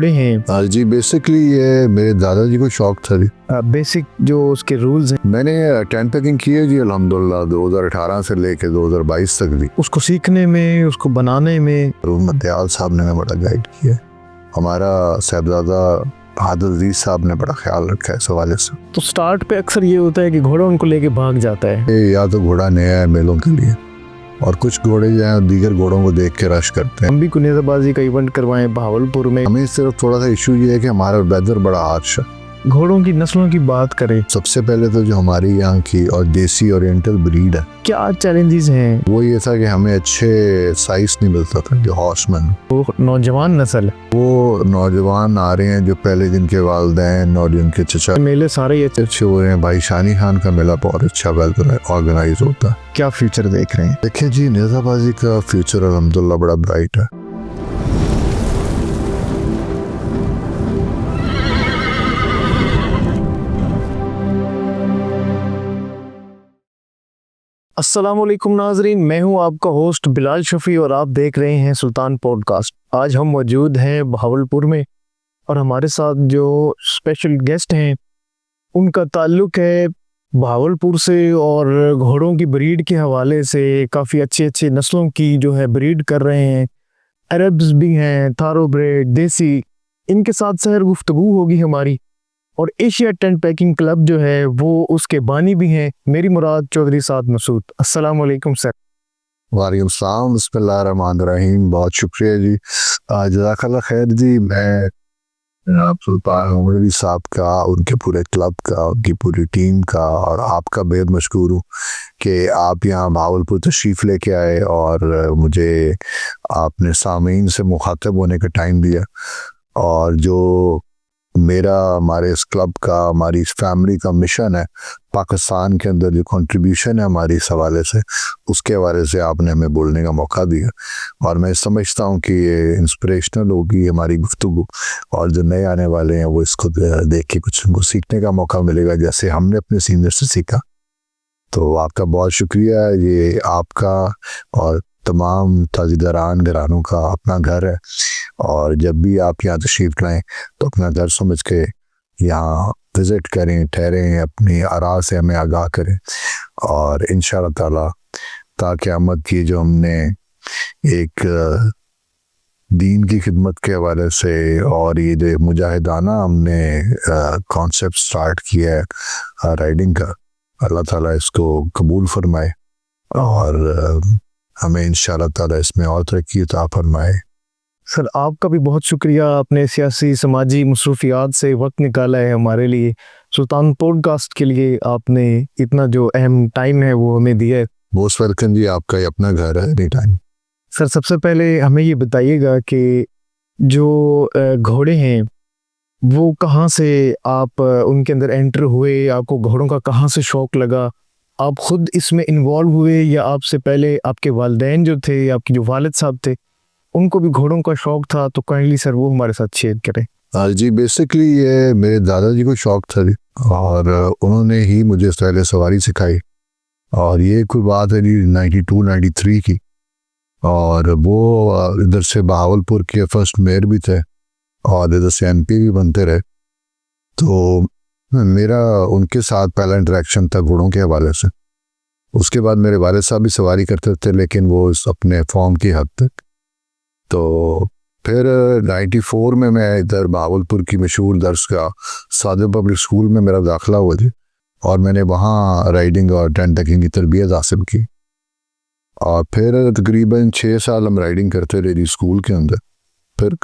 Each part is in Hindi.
घोड़े हैं, हाँ जी, बेसिकली ये मेरे दादाजी को शौक था जी। बेसिक जो उसके रूल्स हैं, मैंने टेंट पैकिंग की है जी अल्हम्दुलिल्लाह 2018 से लेके 2022 तक भी। उसको सीखने में, उसको बनाने में रूम दयाल साहब ने हमें बड़ा गाइड किया। हमारा साहबजादा बहादुर अजीज साहब ने बड़ा ख्याल रखा है इस हवाले से। तो स्टार्ट पे अक्सर ये होता है कि घोड़ा उनको लेके भाग जाता है। या तो घोड़ा नया है मेलों के लिए, और कुछ घोड़े जो हैं दीगर घोड़ों को देख के रश करते हैं। हम भी कुनेज़ाबाजी का इवेंट करवाएं बहावलपुर में। हमें सिर्फ थोड़ा सा इशू ये है कि हमारा वेदर बड़ा हार्श है। घोड़ों की नस्लों की बात करें, सबसे पहले तो जो हमारी यहाँ की और देसी ओरिएंटल ब्रीड है, क्या चैलेंजेस हैं? वो ये था कि हमें अच्छे साइज नहीं मिलता था। जो हॉर्समैन, वो नौजवान नस्ल है, वो नौजवान आ रहे हैं जो पहले जिनके वालिदैन और जिनके चचा मेले सारे ये अच्छे हो रहे हैं। भाई शानी खान का मेला बहुत अच्छा वेल ऑर्गेनाइज होता है। क्या फ्यूचर देख रहे हैं? देखिए जी, नेज़ाबाजी का फ्यूचर अल्हम्दुलिल्लाह बड़ा ब्राइट है। अस्सलामुअलैकुम नाजरीन, मैं हूं आपका होस्ट बिलाल शफी और आप देख रहे हैं सुल्तान पॉडकास्ट। आज हम मौजूद हैं बहावलपुर में और हमारे साथ जो स्पेशल गेस्ट हैं उनका ताल्लुक है बहावलपुर से और घोड़ों की ब्रीड के हवाले से काफ़ी अच्छी नस्लों की जो है ब्रीड कर रहे हैं। अरब्स भी हैं, थारोब्रेड, देसी, इनके साथ सैर गुफ्तगू होगी हमारी। और एशिया टेंट पैकिंग क्लब जो है वो उसके बानी भी हैं, मेरी मुराद चौधरी साद मसूद। अस्सलाम वालेकुम सर। वालेकुम सलाम, बिस्मिल्लाहिर्रहमानिर्रहीम। बहुत शुक्रिया जी, जज़ाकल्लाह खैर जी। मैं जनाब सुल्तान उमरवी साहब का, उनके पूरे क्लब का, उनकी पूरी टीम का और आपका बेहद मशकूर हूँ कि आप यहाँ भावलपुर तशरीफ़ लेके आए और मुझे आपने सामीन से मुखातब होने का टाइम दिया। और जो मेरा, हमारे इस क्लब का, हमारी इस फैमिली का मिशन है, पाकिस्तान के अंदर जो कंट्रीब्यूशन है हमारी इस हवाले से, उसके हवाले से आपने हमें बोलने का मौका दिया। और मैं समझता हूँ कि ये इंस्पिरेशनल होगी हमारी गुफ्तगू, और जो नए आने वाले हैं वो इसको देख के कुछ उनको सीखने का मौका मिलेगा, जैसे हमने अपने सीनियर से सीखा। तो आपका बहुत शुक्रिया। ये आपका और तमाम ताज़ीदारान घरानों का अपना घर है, और जब भी आप यहाँ तशरीफ़ लाएँ तो अपना घर समझ के यहाँ विज़िट करें, ठहरें, अपनी आरा से हमें आगाह करें। और इंशाअल्लाह ताला ता क़यामत की जो हमने एक दीन की खिदमत के हवाले से और ये जो मुजाहिदाना हमने कॉन्सेप्ट स्टार्ट किया है राइडिंग का, अल्लाह ताला इसको कबूल फरमाए और हमें इंशाअल्लाह ताला इसमें और तरक्की अता फरमाए। सर आपका भी बहुत शुक्रिया, अपने सियासी समाजी मसरूफियात से वक्त निकाला है हमारे लिए, सुल्तान पॉडकास्ट के लिए आपने इतना जो अहम टाइम है वो हमें दिया है। मोस्ट वेलकम जी, आपका ही अपना घर है एनी टाइम। सर सबसे पहले हमें ये बताइएगा कि जो घोड़े हैं वो कहाँ से आप उनके अंदर एंटर हुए, आपको घोड़ों का कहाँ से शौक़ लगा, आप ख़ुद इसमें इन्वॉल्व हुए या आपसे पहले आपके वालिदैन जो थे, आपके जो वालिद साहब थे, उनको भी घोड़ों का शौक़ था? तो काइंडली सर वो हमारे साथ शेयर करें। हाँ जी, बेसिकली ये मेरे दादाजी को शौक़ था जी, और उन्होंने ही मुझे पहले सवारी सिखाई। और ये कोई बात है जी 92-93 की, और वो इधर से बहावलपुर के फर्स्ट मेयर भी थे और इधर से MP भी बनते रहे। तो मेरा उनके साथ पहला इंटरेक्शन था घोड़ों के हवाले से। उसके बाद मेरे वालिद साहब भी सवारी करते थे, लेकिन वो अपने फॉर्म की हद तक। तो फिर 94 में मैं इधर बहावलपुर की मशहूर दरसगाह सादिक पब्लिक स्कूल में मेरा दाखिला हुआ जी, और मैंने वहाँ राइडिंग और टेंट पैकिंग की तरबियत हासिल की। और फिर तकरीबन 6 साल हम राइडिंग करते रहे जी स्कूल के अंदर। फिर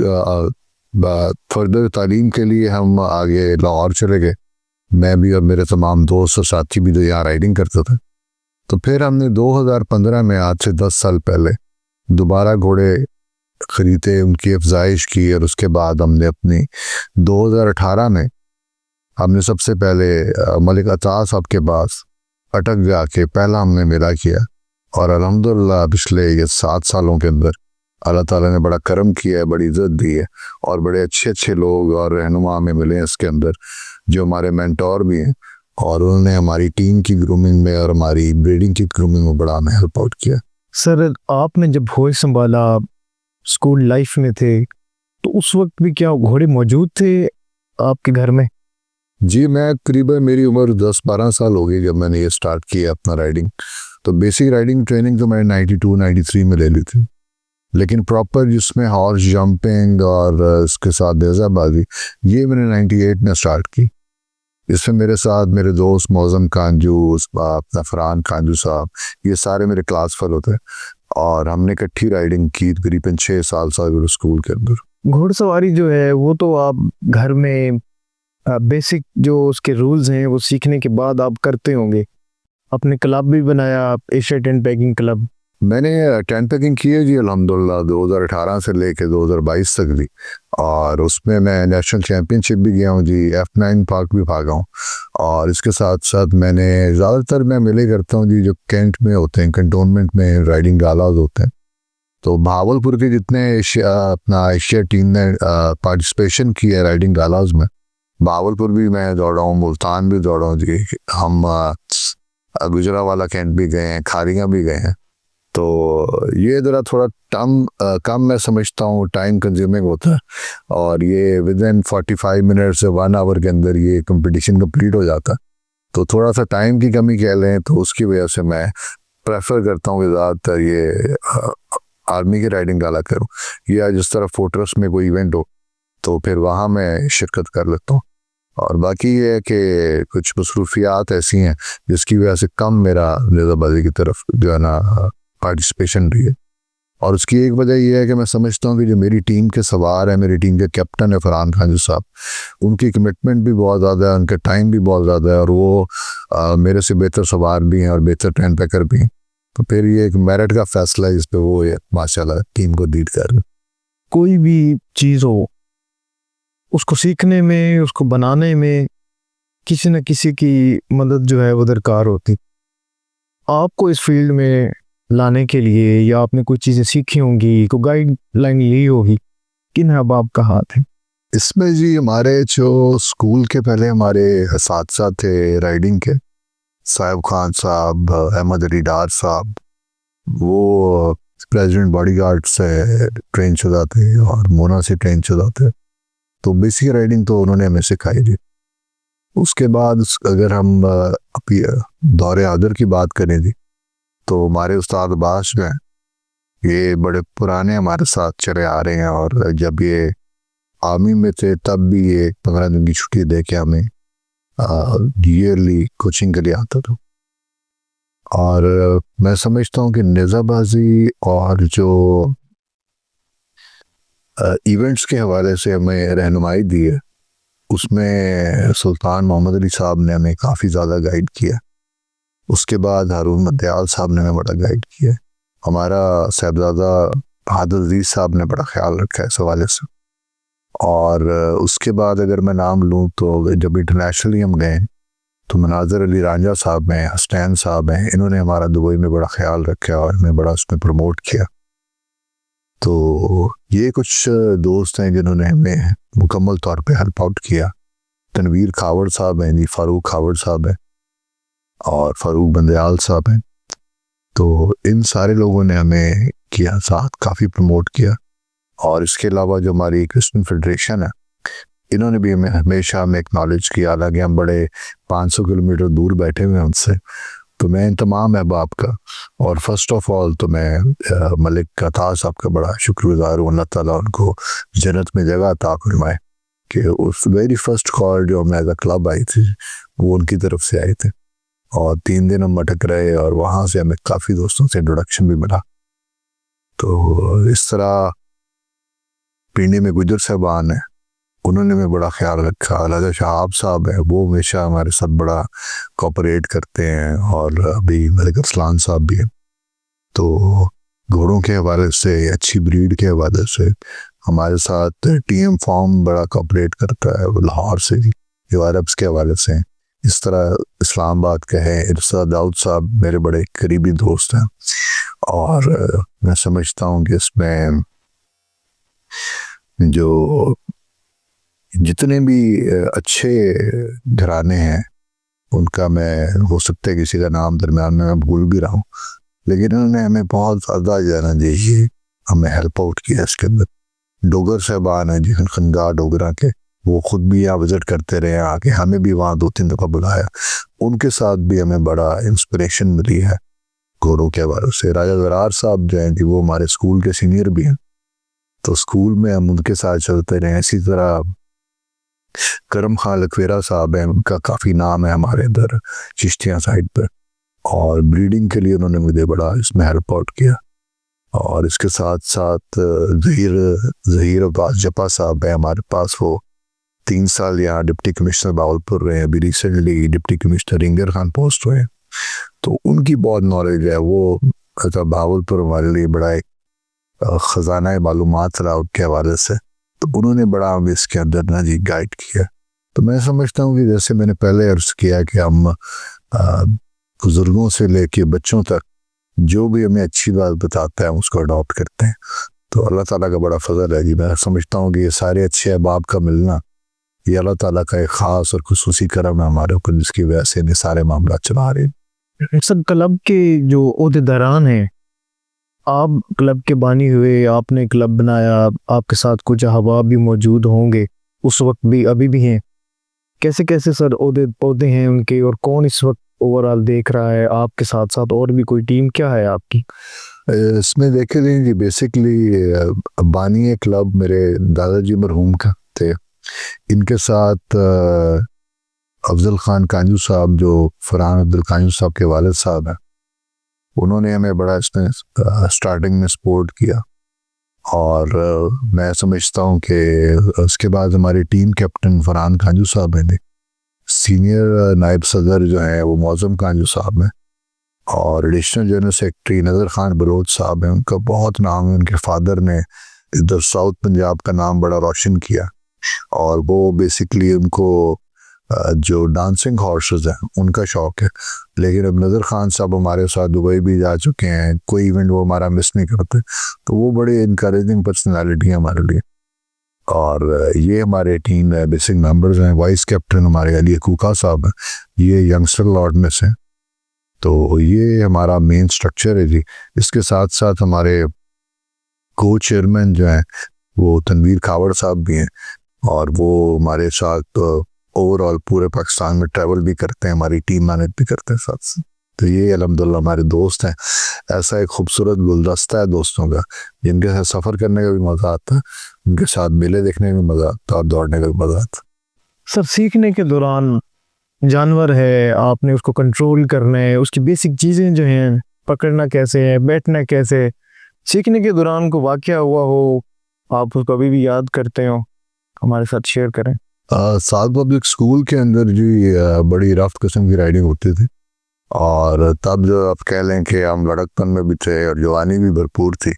फर्दर तालीम के लिए हम आगे लाहौर चले गए, मैं भी और मेरे तमाम दोस्त और साथी भी जो यहाँ राइडिंग करते थे। तो फिर हमने 2015 में, आज से 10 साल पहले, दोबारा घोड़े ख़रीदे, उनकी अफजाइश की, और उसके बाद हमने अपनी 2018 में हमने सबसे पहले मलिक अता साहब के पास अटक जाके पहला हमने मेला किया। और अल्हम्दुलिल्लाह पिछले ये 7 सालों के अंदर अल्लाह ताला ने बड़ा करम किया है, बड़ी इज़्ज़त दी है, और बड़े अच्छे लोग और रहनुमा हमें मिले हैं इसके अंदर, जो हमारे मेंटोर भी हैं, और उन्होंने हमारी टीम की ग्रूमिंग में और हमारी ब्रीडिंग की ग्रूमिंग में बड़ा हमें हेल्प आउट किया। सर आपने जब होश संभाला, स्कूल लाइफ में थे, तो उस वक्त भी क्या घोड़े मौजूद थे आपके घर में? जी, मैं करीबन मेरी उम्र 10-12 साल हो गई जब मैंने ये स्टार्ट किया अपना राइडिंग। तो बेसिक राइडिंग ट्रेनिंग तो मैंने 92-93 में ले ली थी, लेकिन प्रॉपर जिसमें हॉर्स जंपिंग और इसके साथ नेज़ाबाजी, ये मैंने 98 में स्टार्ट की। इसमें मेरे साथ मेरे दोस्त मौज़म कांजू, अपना फरहान कांजू साहब, ये सारे मेरे क्लास फेलो थे और हमने इकट्ठी राइडिंग की तकरीबन 6 साल स्कूल के अंदर। घुड़सवारी जो है वो तो आप घर में बेसिक जो उसके रूल्स हैं वो सीखने के बाद आप करते होंगे। अपने क्लब भी बनाया आप, एशिया टेंट पैकिंग क्लब। मैंने टेंट पैकिंग की है जी अल्हम्दुलिल्लाह 2018 से लेके 2022 तक भी, और उसमें मैं नेशनल चैम्पियनशिप भी गया हूँ जी, F9 पार्क भी भागा हूँ। और इसके साथ साथ मैंने ज़्यादातर मैं मिले करता हूँ जी जो कैंट में होते हैं, कंटोनमेंट में राइडिंग गालाज होते हैं। तो भावलपुर के जितने एशिया टीम ने पार्टिसिपेशन की है राइडिंग गालाज में, भावलपुर भी मैं दौड़ा हूँ, मुल्तान भी दौड़ा हूँ जी। हम गुजरावाला कैंट भी गए हैं, खारियाँ भी गए हैं। तो ये ज़रा थोड़ा कम मैं समझता हूँ, टाइम कंज्यूमिंग होता है, और ये विद इन 45 मिनट से 1 आवर के अंदर ये कंपटीशन कंप्लीट हो जाता है। तो थोड़ा सा टाइम की कमी कह लें तो उसकी वजह से मैं प्रेफर करता हूँ कि ज़्यादातर ये आर्मी की राइडिंग गाला करूँ, या जिस तरह फोर्ट्रेस में कोई इवेंट हो तो फिर वहाँ मैं शिरकत कर लेता हूँ। और बाकी ये है कि कुछ मसरूफियात ऐसी हैं जिसकी वजह से कम मेरा नेज़ाबाजी की तरफ जो है ना पार्टिसिपेशन रही है। और उसकी एक वजह यह है कि मैं समझता हूँ कि जो मेरी टीम के सवार है, मेरी टीम के कैप्टन है फरहान खान साहब, उनकी कमिटमेंट भी बहुत ज़्यादा है, उनका टाइम भी बहुत ज़्यादा है, और वो मेरे से बेहतर सवार भी हैं और बेहतर टेंट पैकर भी हैं। तो फिर ये एक मेरिट का फैसला है, इस पर वो ये माशाल्लाह टीम को लीड कर रहे हैं। कोई भी चीज़ हो उसको सीखने में, उसको बनाने में किसी न किसी की मदद जो है वो दरकार होती। आपको इस फील्ड में लाने के लिए या आपने कोई चीज़ें सीखी होंगी, कोई गाइडलाइन ली होगी, किन अब आपका हाथ है इसमें जी? हमारे जो स्कूल के पहले हमारे साथ थे राइडिंग के, साहिब खान साहब, अहमद अली डार साहब, वो प्रेसिडेंट बॉडीगार्ड से ट्रेन शुदा थे और मोना से ट्रेन शुदा थे। तो बेसिक राइडिंग तो उन्होंने हमें सिखाई थी। उसके बाद अगर हम अभी दौरे आदर की बात करें जी, तो हमारे उस्ताद अब्बास जो हैं ये बड़े पुराने हमारे साथ चले आ रहे हैं, और जब ये आर्मी में थे तब भी ये 15 दिन की छुट्टी दे के हमें ईयरली कोचिंग के लिए आता था। और मैं समझता हूँ कि नेज़ाबाजी और जो इवेंट्स के हवाले से हमें रहनुमाई दी है, उसमें सुल्तान मोहम्मद अली साहब ने हमें काफ़ी ज़्यादा गाइड किया। उसके बाद हारून मदयाल साहब ने हमें बड़ा गाइड किया। हमारा साहबजादा बहादुर अजीज़ साहब ने बड़ा ख्याल रखा है इस हवाले से। और उसके बाद अगर मैं नाम लूँ तो जब इंटरनेशनली हम गए तो मनाजर अली रांझा साहब हैं, हसनैन साहब हैं, इन्होंने हमारा दुबई में बड़ा ख्याल रखा और हमें बड़ा उसमें प्रमोट किया। तो ये कुछ दोस्त हैं जिन्होंने हमें मुकम्मल तौर पे हेल्प आउट किया। तनवीर खावड़ साहब हैं जी, फारूक खावड़ साहब हैं और फारूक बंदयाल साहब हैं। तो इन सारे लोगों ने हमें किया साथ काफ़ी प्रमोट किया। और इसके अलावा जो हमारी क्रिश्चियन फेडरेशन है, इन्होंने भी हमें हमेशा हमें एक्नॉलेज किया, हालांकि हम बड़े 500 किलोमीटर दूर बैठे हुए हैं उनसे। तो मैं इन तमाम अहबाब का, और फर्स्ट ऑफ ऑल तो मैं मलिक अता साहब का बड़ा शुक्रगुजार हूँ, अल्लाह ताला उनको जन्नत में जगह अता फरमाए, कि उस वेरी फर्स्ट कॉल जो हमें एज अ क्लब आई थी वो उनकी तरफ से आए थे। और 3 दिन हम अटक रहे और वहाँ से हमें काफ़ी दोस्तों से इंट्रोडक्शन भी मिला। तो इस तरह पिंडी में गुजर साहबान है, उन्होंने में बड़ा ख्याल रखा। अलग शहाब साहब है, वो हमेशा हमारे साथ बड़ा कोऑपरेट करते हैं। और अभी मलिक अरसलान साहब भी हैं। तो घोड़ों के हवाले से, अच्छी ब्रीड के हवाले से हमारे साथ टीएम फॉर्म बड़ा कोऑपरेट करता है, वो लाहौर से भी, जो अरब्स के हवाले से हैं। इस तरह इस्लामाबाद के हैं इरसा दाऊद साहब, मेरे बड़े करीबी दोस्त हैं। और मैं समझता हूँ कि इसमें जो जितने भी अच्छे घराने हैं उनका, मैं हो सकता है किसी का नाम दरम्यान में मैं भूल भी रहा हूँ, लेकिन उन्होंने हमें बहुत ज़्यादा जाना चाहिए, हमें हेल्प आउट किया इसके अंदर। डोगर साहबान हैं जिन खनगा डोगरा के, वो खुद भी यहाँ विजिट करते रहे आके, हमें भी वहाँ 2-3 दफ़ा बुलाया। उनके साथ भी हमें बड़ा इंस्पिरेशन मिली है घोड़ों के हवाले से। राजा ज़रार साहब जो हैं जी, वो हमारे स्कूल के सीनियर भी हैं, तो स्कूल में हम उनके साथ चलते रहे। इसी तरह करम खान लखवेरा साहब हैं, उनका काफ़ी नाम है हमारे इधर चिश्तिया साइड पर, और ब्रीडिंग के लिए उन्होंने मुझे बड़ा इसमें हेल्प आउट किया। और इसके साथ साथ ज़हीर अब्बास जपा साहब है हमारे पास, वो 3 साल यहाँ डिप्टी कमिश्नर बावलपुर रहे, अभी recently deputy commissioner Inger Khan post हुए, तो उनकी बहुत नॉलेज है। वो मतलब बावलपुर हमारे लिए बड़ा एक ख़जाना मालूमात रहा उनके हवाले से, तो उन्होंने बड़ा हमें इसके अंदर ना जी गाइड किया। तो मैं समझता हूँ कि जैसे मैंने पहले अर्ज़ किया कि हम बुज़ुर्गों से लेके बच्चों तक जो भी हमें अच्छी बात बताता है उसको अडॉप्ट करते हैं, तो अल्लाह ताला का बड़ा फजल है जी। मैं समझता हूँ कि ये सारे अच्छे अहबाब का मिलना ये अल्लाह ताला का एक ख़ास और खुसूसी करम है हमारे ऊपर, जिसकी वजह से ये सारे मामला चला रहे हैं। सर क्लब के जो ओहदेदारान हैं, आप क्लब के बानी हुए, आपने क्लब बनाया, आपके साथ कुछ अहबाब भी मौजूद होंगे उस वक्त भी, अभी भी हैं। कैसे कैसे सर ओहदे हैं उनके, और कौन इस वक्त ओवरऑल देख रहा है आपके साथ साथ, और भी कोई टीम क्या है आपकी? इसमें देखे जाए जी, बेसिकली बानी क्लब मेरे दादाजी मरहूम का थे। इनके साथ अफजल खान कांजू साहब, जो फरहान अब्दुल कांजू साहब के वालिद साहब हैं, उन्होंने हमें बड़ा इसमें स्टार्टिंग में सपोर्ट किया। और मैं समझता हूँ कि उसके बाद हमारी टीम कैप्टन फरहान कांजू साहब हैं, सीनियर नायब सदर जो हैं वो मौज़म कांजू साहब हैं, और एडिशनल जनरल सेक्रेटरी नज़र खान बलोच साहब हैं। उनका बहुत नाम है, उनके फादर ने इधर साउथ पंजाब का नाम बड़ा रोशन किया, और वो बेसिकली उनको जो डांसिंग हॉर्सेस हैं उनका शौक़ है। लेकिन अब नज़र खान साहब हमारे साथ दुबई भी जा चुके हैं, कोई इवेंट वो हमारा मिस नहीं करते, तो वो बड़े इनकरेजिंग पर्सनैलिटी हैं हमारे लिए। और ये हमारे टीम बेसिक मेंबर्स हैं। वाइस कैप्टन हमारे अली हकूका साहब हैं, ये यंगस्टर लॉर्ड में से, तो ये हमारा मेन स्ट्रक्चर है जी। इसके साथ साथ हमारे को चेयरमैन जो हैं वो तनवीर खावड़ साहब भी हैं, और वो हमारे साथ ओवरऑल पूरे पाकिस्तान में ट्रैवल भी करते हैं, हमारी टीम मैनेज भी करते हैं साथ से। तो ये अल्हम्दुलिल्लाह हमारे दोस्त हैं। ऐसा एक खूबसूरत गुलदस्ता है दोस्तों का, जिनके साथ सफ़र करने का भी मज़ा आता है, उनके साथ मेले देखने में मज़ा आता है, और दौड़ने का भी मज़ा आता है। सर सीखने के दौरान जानवर है, आपने उसको कंट्रोल करना है, उसकी बेसिक चीज़ें जो हैं, पकड़ना कैसे है, बैठना कैसे, सीखने के दौरान को वाक़या हुआ हो, आप उसको अभी भी याद करते हो, हमारे साथ शेयर करें। साउथ पब्लिक स्कूल के अंदर जी बड़ी रफ किस्म की राइडिंग होती थी, और तब जो आप कह लें कि हम लड़कपन में भी थे और जवानी भी भरपूर थी,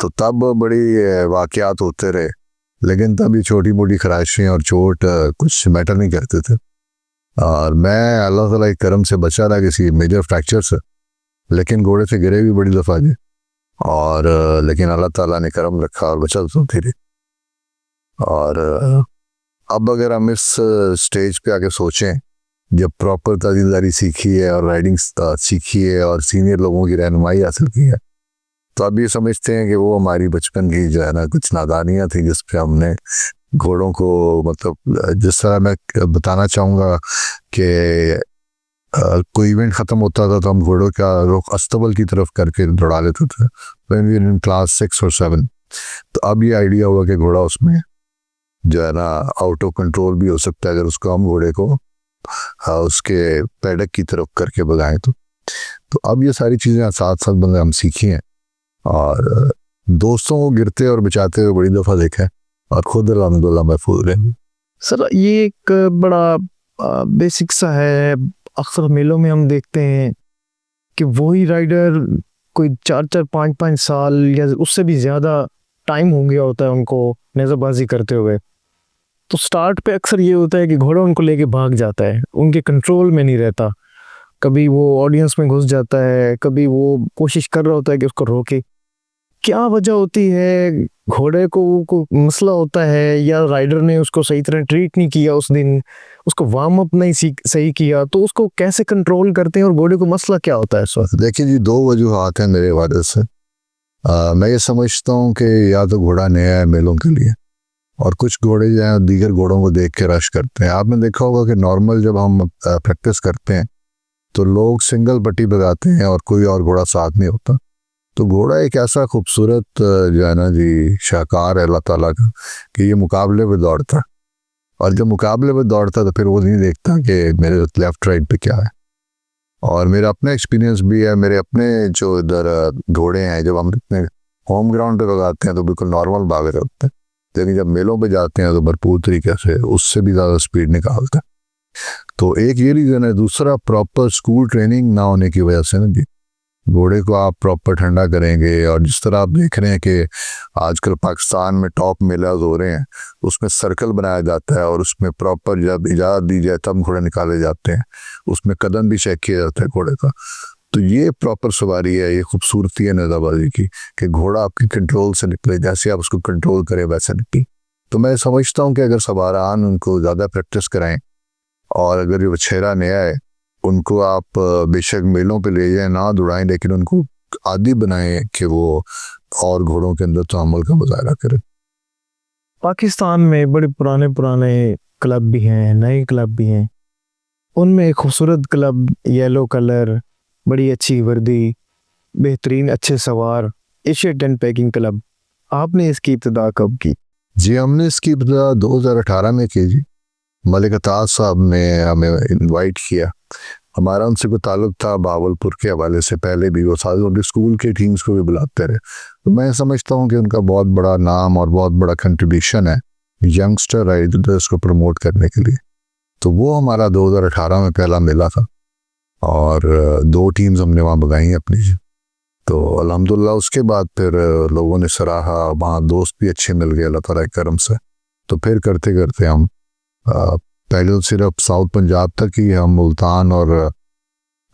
तो तब बड़ी वाक़यात होते रहे। लेकिन तब ये छोटी मोटी खराशें और चोट कुछ मैटर नहीं करते थे, और मैं अल्लाह ताला के करम से बचा रहा किसी मेजर फ्रैक्चर से, लेकिन घोड़े से गिरे भी बड़ी दफ़ा जी, और लेकिन अल्लाह ताला ने करम रखा और बचा तो थी। और अब अगर हम इस स्टेज पे आके सोचें, जब प्रॉपर ताज़ीदारी सीखी है और राइडिंग सीखी है और सीनियर लोगों की रहनुमाई हासिल की है, तो अब ये समझते हैं कि वो हमारी बचपन की जो है ना कुछ नादानियाँ थी, जिस पे हमने घोड़ों को, मतलब जिस तरह मैं बताना चाहूँगा कि कोई इवेंट ख़त्म होता था तो हम घोड़ों का रुख अस्तबल की तरफ करके दौड़ा लेते थे, when we were in class 6 और 7। तो अब ये आइडिया हुआ कि घोड़ा उसमें जो है ना आउट ऑफ कंट्रोल भी हो सकता है, अगर उसको हम घोड़े को उसके पैडक की तरफ करके भगाएं तो अब ये सारी चीज़ें साथ साथ बंदे हम सीखी हैं, और दोस्तों को गिरते और बचाते हुए बड़ी दफ़ा देखा है, और खुद अल्हम्दुलिल्लाह महफूज रहे। सर ये एक बड़ा बेसिक सा है, अक्सर मेलों में हम देखते हैं कि वही राइडर कोई 4-4, 5-5 साल या उससे भी ज़्यादा टाइम हो गया होता है उनको नेज़रबाजी करते हुए, तो स्टार्ट पे अक्सर ये होता है कि घोड़ा उनको लेके भाग जाता है, उनके कंट्रोल में नहीं रहता, कभी वो ऑडियंस में घुस जाता है, कभी वो कोशिश कर रहा होता है कि उसको रोके। क्या वजह होती है? घोड़े को मसला होता है, या राइडर ने उसको सही तरह ट्रीट नहीं किया उस दिन, उसको वार्म अप नहीं सही किया, तो उसको कैसे कंट्रोल करते हैं, और घोड़े को मसला क्या होता है इस वक्त? देखिए जी, 2 वजूहात हैं मेरे हवाले से। मैं ये समझता हूँ कि या तो घोड़ा नया है मेलों के लिए, और कुछ घोड़े जो हैं दीगर घोड़ों को देख के रश करते हैं। आपने देखा होगा कि नॉर्मल जब हम प्रैक्टिस करते हैं तो लोग सिंगल पट्टी बजाते हैं और कोई और घोड़ा साथ नहीं होता। तो घोड़ा एक ऐसा खूबसूरत जो है ना जी शाहकार है अल्लाह ताला का, कि ये मुकाबले में दौड़ता है, और जब मुकाबले में दौड़ता तो फिर वो नहीं देखता कि मेरे लेफ्ट राइट पे क्या है। और मेरा अपना एक्सपीरियंस भी है, मेरे अपने जो इधर घोड़े हैं जब हम अपने होम ग्राउंड पे भगाते हैं तो बिल्कुल नॉर्मल भाग रहे होते हैं, लेकिन जब मेलों पे जाते हैं तो भरपूर तरीके से उससे भी ज़्यादा स्पीड निकालते हैं। तो एक ये रीज़न है। दूसरा, प्रॉपर स्कूल ट्रेनिंग ना होने की वजह से ना जी, घोड़े को आप प्रॉपर ठंडा करेंगे, और जिस तरह आप देख रहे हैं कि आजकल पाकिस्तान में टॉप मेलाज हो रहे हैं, उसमें सर्कल बनाया जाता है और उसमें प्रॉपर जब इजाज़त दी जाए तब घोड़े निकाले जाते हैं, उसमें कदम भी चेक किया जाता है घोड़े का। तो ये प्रॉपर सवारी है, ये खूबसूरती है नेज़ाबाजी की, कि घोड़ा आपके कंट्रोल से निकले, जैसे आप उसको कंट्रोल करें वैसे निकले। तो मैं समझता हूँ कि अगर सवारान उनको ज़्यादा प्रैक्टिस कराएं, और अगर जो बछेरा नया है उनको आप बेशक मेलों पे ले जाएं, ना दौड़ाएं, लेकिन उनको आदी बनाएं कि वो और घोड़ों के अंदर तहम्मुल का मुजाहरा करें। पाकिस्तान में बड़े पुराने पुराने क्लब भी हैं, नए क्लब भी हैं। उनमें एक खूबसूरत क्लब, येलो कलर, बड़ी अच्छी वर्दी, बेहतरीन अच्छे सवार, एशिया टेन पैकिंग क्लब, आपने इसकी इब्तिदा कब की? जी, हमने इसकी इब्तिदा 2018 में की जी। मलिक अताज साहब ने हमें इनवाइट किया। हमारा उनसे कोई ताल्लुक था भावलपुर के हवाले से, पहले भी वो सारे उनके स्कूल के टीम्स को भी बुलाते रहे। तो मैं समझता हूँ कि उनका बहुत बड़ा नाम और बहुत बड़ा कंट्रीब्यूशन है यंगस्टर राइडर्स को प्रमोट करने के लिए। तो वो हमारा 2018 में पहला मेला था, और 2 टीम्स हमने वहाँ भगाई अपनी। तो अल्हम्दुलिल्लाह उसके बाद फिर लोगों ने सराहा, वहाँ दोस्त भी अच्छे मिल गए अल्लाह ताला के करम से। तो फिर करते करते हम पहले तो सिर्फ साउथ पंजाब तक ही, हम मुल्तान और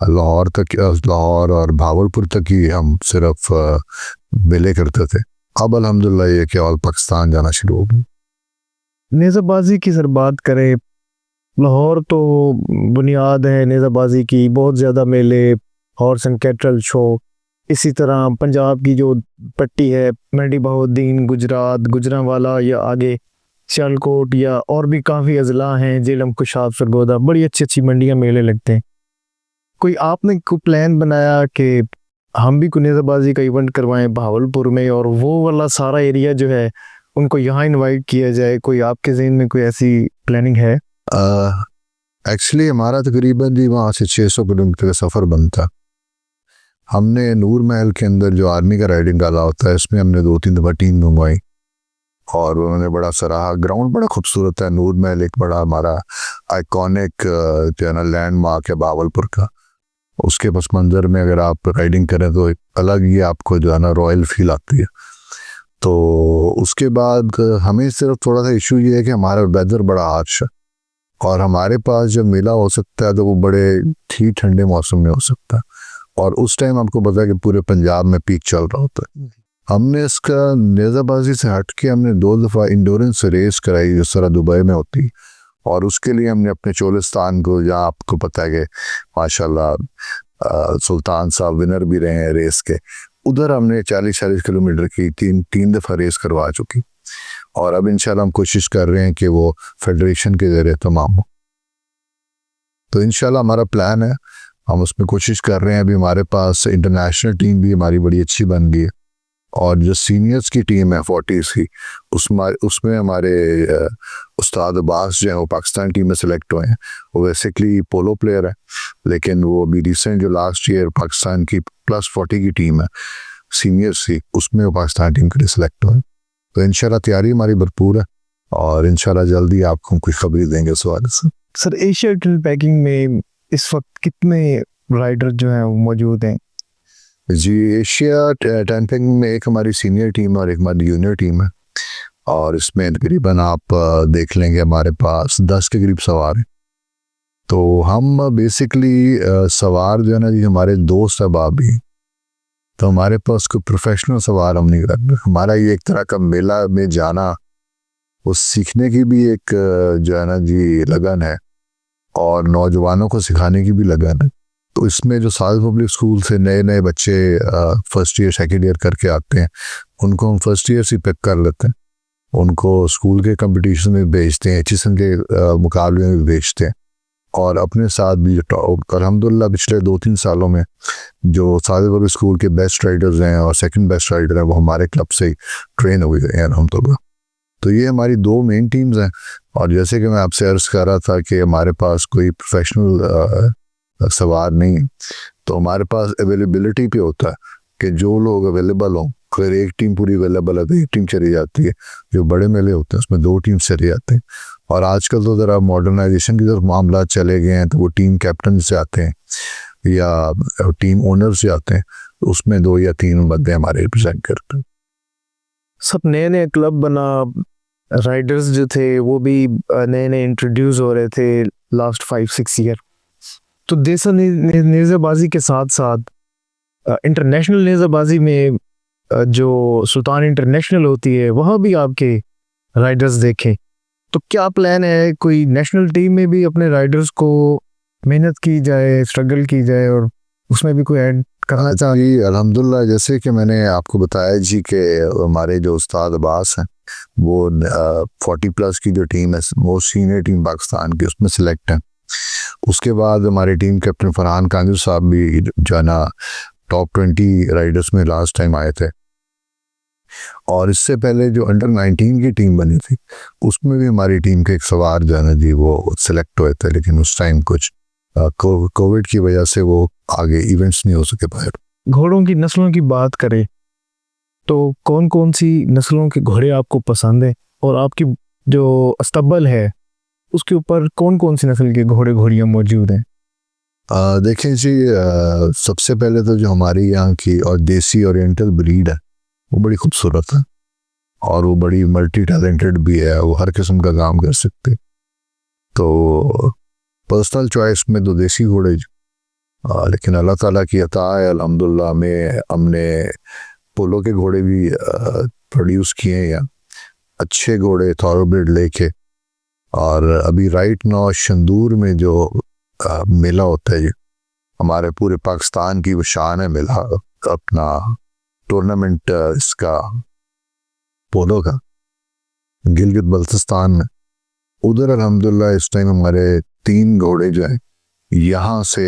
लाहौर और भावलपुर तक ही हम सिर्फ मेले करते थे। अब अल्हम्दुलिल्लाह ये कि ऑल पाकिस्तान जाना शुरू हो गई। नेज़ाबाजी की सर बात करें, लाहौर तो बुनियाद है नेज़ाबाजी की, बहुत ज़्यादा मेले, हॉर्स एंड कैटल शो। इसी तरह पंजाब की जो पट्टी है, मंडी बहाउद्दीन, गुजरात, गुजरांवाला या आगे सियालकोट, या और भी काफ़ी अजला हैं, जेलम, कुशाब, सरगोदा, बड़ी अच्छी अच्छी मंडियाँ मेले लगते हैं। कोई आपने कोई प्लान बनाया कि हम भी कोई नेज़ाबाजी का इवेंट करवाएं भावलपुर में, और वो वाला सारा एरिया जो है उनको यहाँ इनवाइट किया जाए? कोई आपके ज़हन में कोई ऐसी प्लानिंग है? एक्चुअली हमारा तकरीबन जी वहाँ से 600 किलोमीटर का सफ़र बनता। हमने नूर महल के अंदर जो आर्मी का राइडिंग गाला होता है, इसमें हमने 2-3 दफ़ा टीम मंगवाई और उन्होंने बड़ा सराहा। ग्राउंड बड़ा खूबसूरत है। नूर महल एक बड़ा हमारा आइकॉनिक जो है ना लैंडमार्क है भावलपुर का। उसके पस मंज़र में अगर आप राइडिंग करें तो एक अलग ही आपको जो है ना रॉयल फील आती है। तो उसके बाद हमें सिर्फ थोड़ा सा इशू ये है कि हमारा वेदर बड़ा हार्श है, और हमारे पास जब मेला हो सकता है तो वो बड़े ही ठंडे मौसम में हो सकता है, और उस टाइम आपको पता है कि पूरे पंजाब में पीक चल रहा होता है। हमने इसका नेज़ाबाजी से हट के हमने 2 दफ़ा इंडोरेंस रेस कराई जिस तरह दुबई में होती, और उसके लिए हमने अपने चोलिस्तान को, जहाँ आपको पता है कि माशाल्लाह सुल्तान साहब विनर भी रहे हैं रेस के, उधर हमने 40-40 किलोमीटर की 3 दफ़ा रेस करवा चुकी। और अब इंशाल्लाह हम कोशिश कर रहे हैं कि वो फेडरेशन के ज़रिए तमाम हो। तो इंशाल्लाह हमारा प्लान है, हम उसमें कोशिश कर रहे हैं। अभी हमारे पास इंटरनेशनल टीम भी हमारी बड़ी अच्छी बन गई है, और जो सीनियर्स की टीम है 40s की, उसमें हमारे उस्ताद अब्बास जो है वो पाकिस्तान टीम में सेलेक्ट हुए हैं। वो बेसिकली पोलो प्लेयर है, लेकिन वो अभी रिसेंट जो लास्ट ईयर पाकिस्तान की +40 की टीम है सीनियर्स की, उसमें वो पाकिस्तान टीम के लिए सेलेक्ट हुए। तो इंशाल्लाह तैयारी हमारी भरपूर है, और इंशाल्लाह जल्दी आपको कुछ खबरें देंगे इस हवाले से। सर, एशिया टेन पैकिंग में इस वक्त कितने राइडर जो हैं वो मौजूद हैं? जी, एशिया टेन पैकिंग में एक हमारी सीनियर टीम और एक हमारी जूनियर टीम है, और इसमें तकरीबन आप देख लेंगे हमारे पास 10 के करीब सवार हैं। तो हम बेसिकली सवार जो है ना जी, हमारे दोस्त अहबाब भी, तो हमारे पास कोई प्रोफेशनल सवार हम नहीं करते। हमारा ये एक तरह का मेला में जाना, वो सीखने की भी एक जो है ना जी लगन है, और नौजवानों को सिखाने की भी लगन है। तो इसमें जो साल पब्लिक स्कूल से नए नए बच्चे फर्स्ट ईयर सेकेंड ईयर करके आते हैं, उनको हम फर्स्ट ईयर से पिक कर लेते हैं, उनको स्कूल के कंपटीशन में भेजते हैं, HSN के मुकाबले में भेजते हैं, और अपने साथ भी अल्हम्दुलिल्लाह पिछले 2-3 सालों में जो साल पब्लिक स्कूल के बेस्ट राइडर्स हैं और सेकंड बेस्ट राइडर हैं वो हमारे क्लब से ही ट्रेन हुए हैं अल्हम्दुलिल्लाह। तो ये हमारी 2 मेन टीम्स हैं। और जैसे कि मैं आपसे अर्ज़ कर रहा था कि हमारे पास कोई प्रोफेशनल सवार नहीं है, तो हमारे पास अवेलेबिलिटी पे होता है कि जो लोग अवेलेबल हों, अगर एक टीम पूरी अवेलेबल है तो एक टीम चली जाती है, जो बड़े मेले होते हैं उसमें 2 टीम चले जाते हैं। और आजकल तो ज़रा मॉडर्नाइजेशन की तरफ मामला चले गए हैं, तो वो टीम कैप्टन से आते हैं या टीम ओनर से आते हैं, तो उसमें 2 या 3 बंदे हमारे रिप्रेजेंट करते हैं। सब नए नए क्लब बना, राइडर्स जो थे वो भी नए नए इंट्रोड्यूस हो रहे थे लास्ट 5-6 ईयर। तो देसी नेज़ाबाजी के साथ साथ इंटरनेशनल नेज़ाबाजी में जो सुल्तान इंटरनेशनल होती है वहाँ भी आपके राइडर्स देखें, तो क्या प्लान है कोई नेशनल टीम में भी अपने राइडर्स को मेहनत की जाए, स्ट्रगल की जाए और उसमें भी कोई ऐड करना चाहिए? जी अल्हम्दुलिल्लाह, जैसे कि मैंने आपको बताया जी कि हमारे जो उस्ताद अब्बास हैं वो 40+ की जो टीम है वो सीनियर टीम पाकिस्तान की उसमें सिलेक्ट है। उसके बाद हमारी टीम कैप्टन फरहान कांजू साहब भी जो है ना टॉप 20 राइडर्स में लास्ट टाइम आए थे। और इससे पहले जो अंडर 19 की टीम बनी थी उसमें भी हमारी टीम के एक सवार जो है ना जी वो सिलेक्ट हुए थे, लेकिन उस टाइम कुछ कोविड की वजह से वो आगे इवेंट्स नहीं हो सके बाहर। घोड़ों की नस्लों की बात करें तो कौन कौन सी नस्लों के घोड़े आपको पसंद है, और आपकी जो अस्तबल है उसके ऊपर कौन कौन सी नस्ल के घोड़े घोड़ियाँ मौजूद हैं? देखें जी, सबसे पहले तो जो हमारी यहाँ की और देसी ओरिएंटल ब्रीड है वो बड़ी खूबसूरत है और वो बड़ी मल्टी टैलेंटेड भी है, वो हर किस्म का काम कर सकते। तो पर्सनल चॉइस में तो देसी घोड़े, लेकिन अल्लाह ताला की अता है अल्हम्दुलिल्लाह में हमने पोलो के घोड़े भी प्रोड्यूस किए हैं, या अच्छे घोड़े थॉरोब्रेड लेके। और अभी राइट नाउ शंदूर में जो मेला होता है जी, हमारे पूरे पाकिस्तान की वो शान है मेला, अपना टूर्नामेंट इसका पोलो का गिलगित बल्तिस्तान में, उधर अल्हम्दुलिल्लाह इस टाइम हमारे 3 घोड़े जो हैं यहाँ से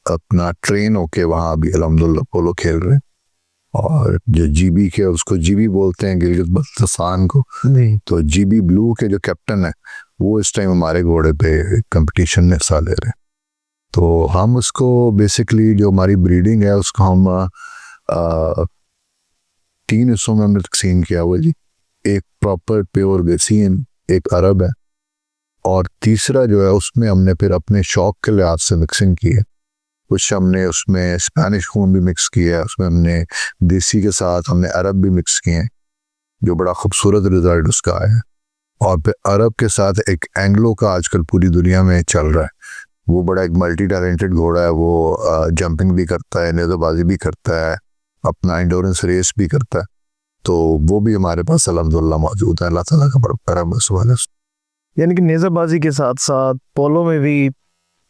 अपना ट्रेन होके वहाँ अभी अल्हम्दुलिल्लाह पोलो खेल रहे हैं। और जो GB के, उसको GB बोलते हैं गिलगित बल्तिस्तान को, नहीं तो GB ब्लू के जो कैप्टन है वो इस टाइम हमारे घोड़े पे कंपटीशन में हिस्सा ले रहे हैं। तो हम उसको बेसिकली जो हमारी ब्रीडिंग है उसको हम 3 हिस्सों में हमने तकसीम किया हुआ जी। एक प्रॉपर प्योर देसियन, एक अरब है, और तीसरा जो है उसमें हमने फिर अपने शौक के लिहाज से मिक्सिंग की है। कुछ हमने उसमें स्पेनिश खून भी मिक्स किया है, उसमें हमने देसी के साथ हमने अरब भी मिक्स किए हैं, जो बड़ा खूबसूरत रिजल्ट उसका आया है। और फिर अरब के साथ एक एंग्लो का आजकल पूरी दुनिया में चल रहा है, वो बड़ा एक मल्टी टैलेंटेड घोड़ा है, वो जंपिंग भी करता है, नेज़ाबाजी भी करता है, अपना इंडोरेंस रेस भी करता है। तो वो भी हमारे पास अल्हम्दुलिल्लाह मौजूद है, अल्लाह ताला का बड़ा करम है इस वाले से। यानी कि नेज़ाबाजी के साथ साथ पोलो में भी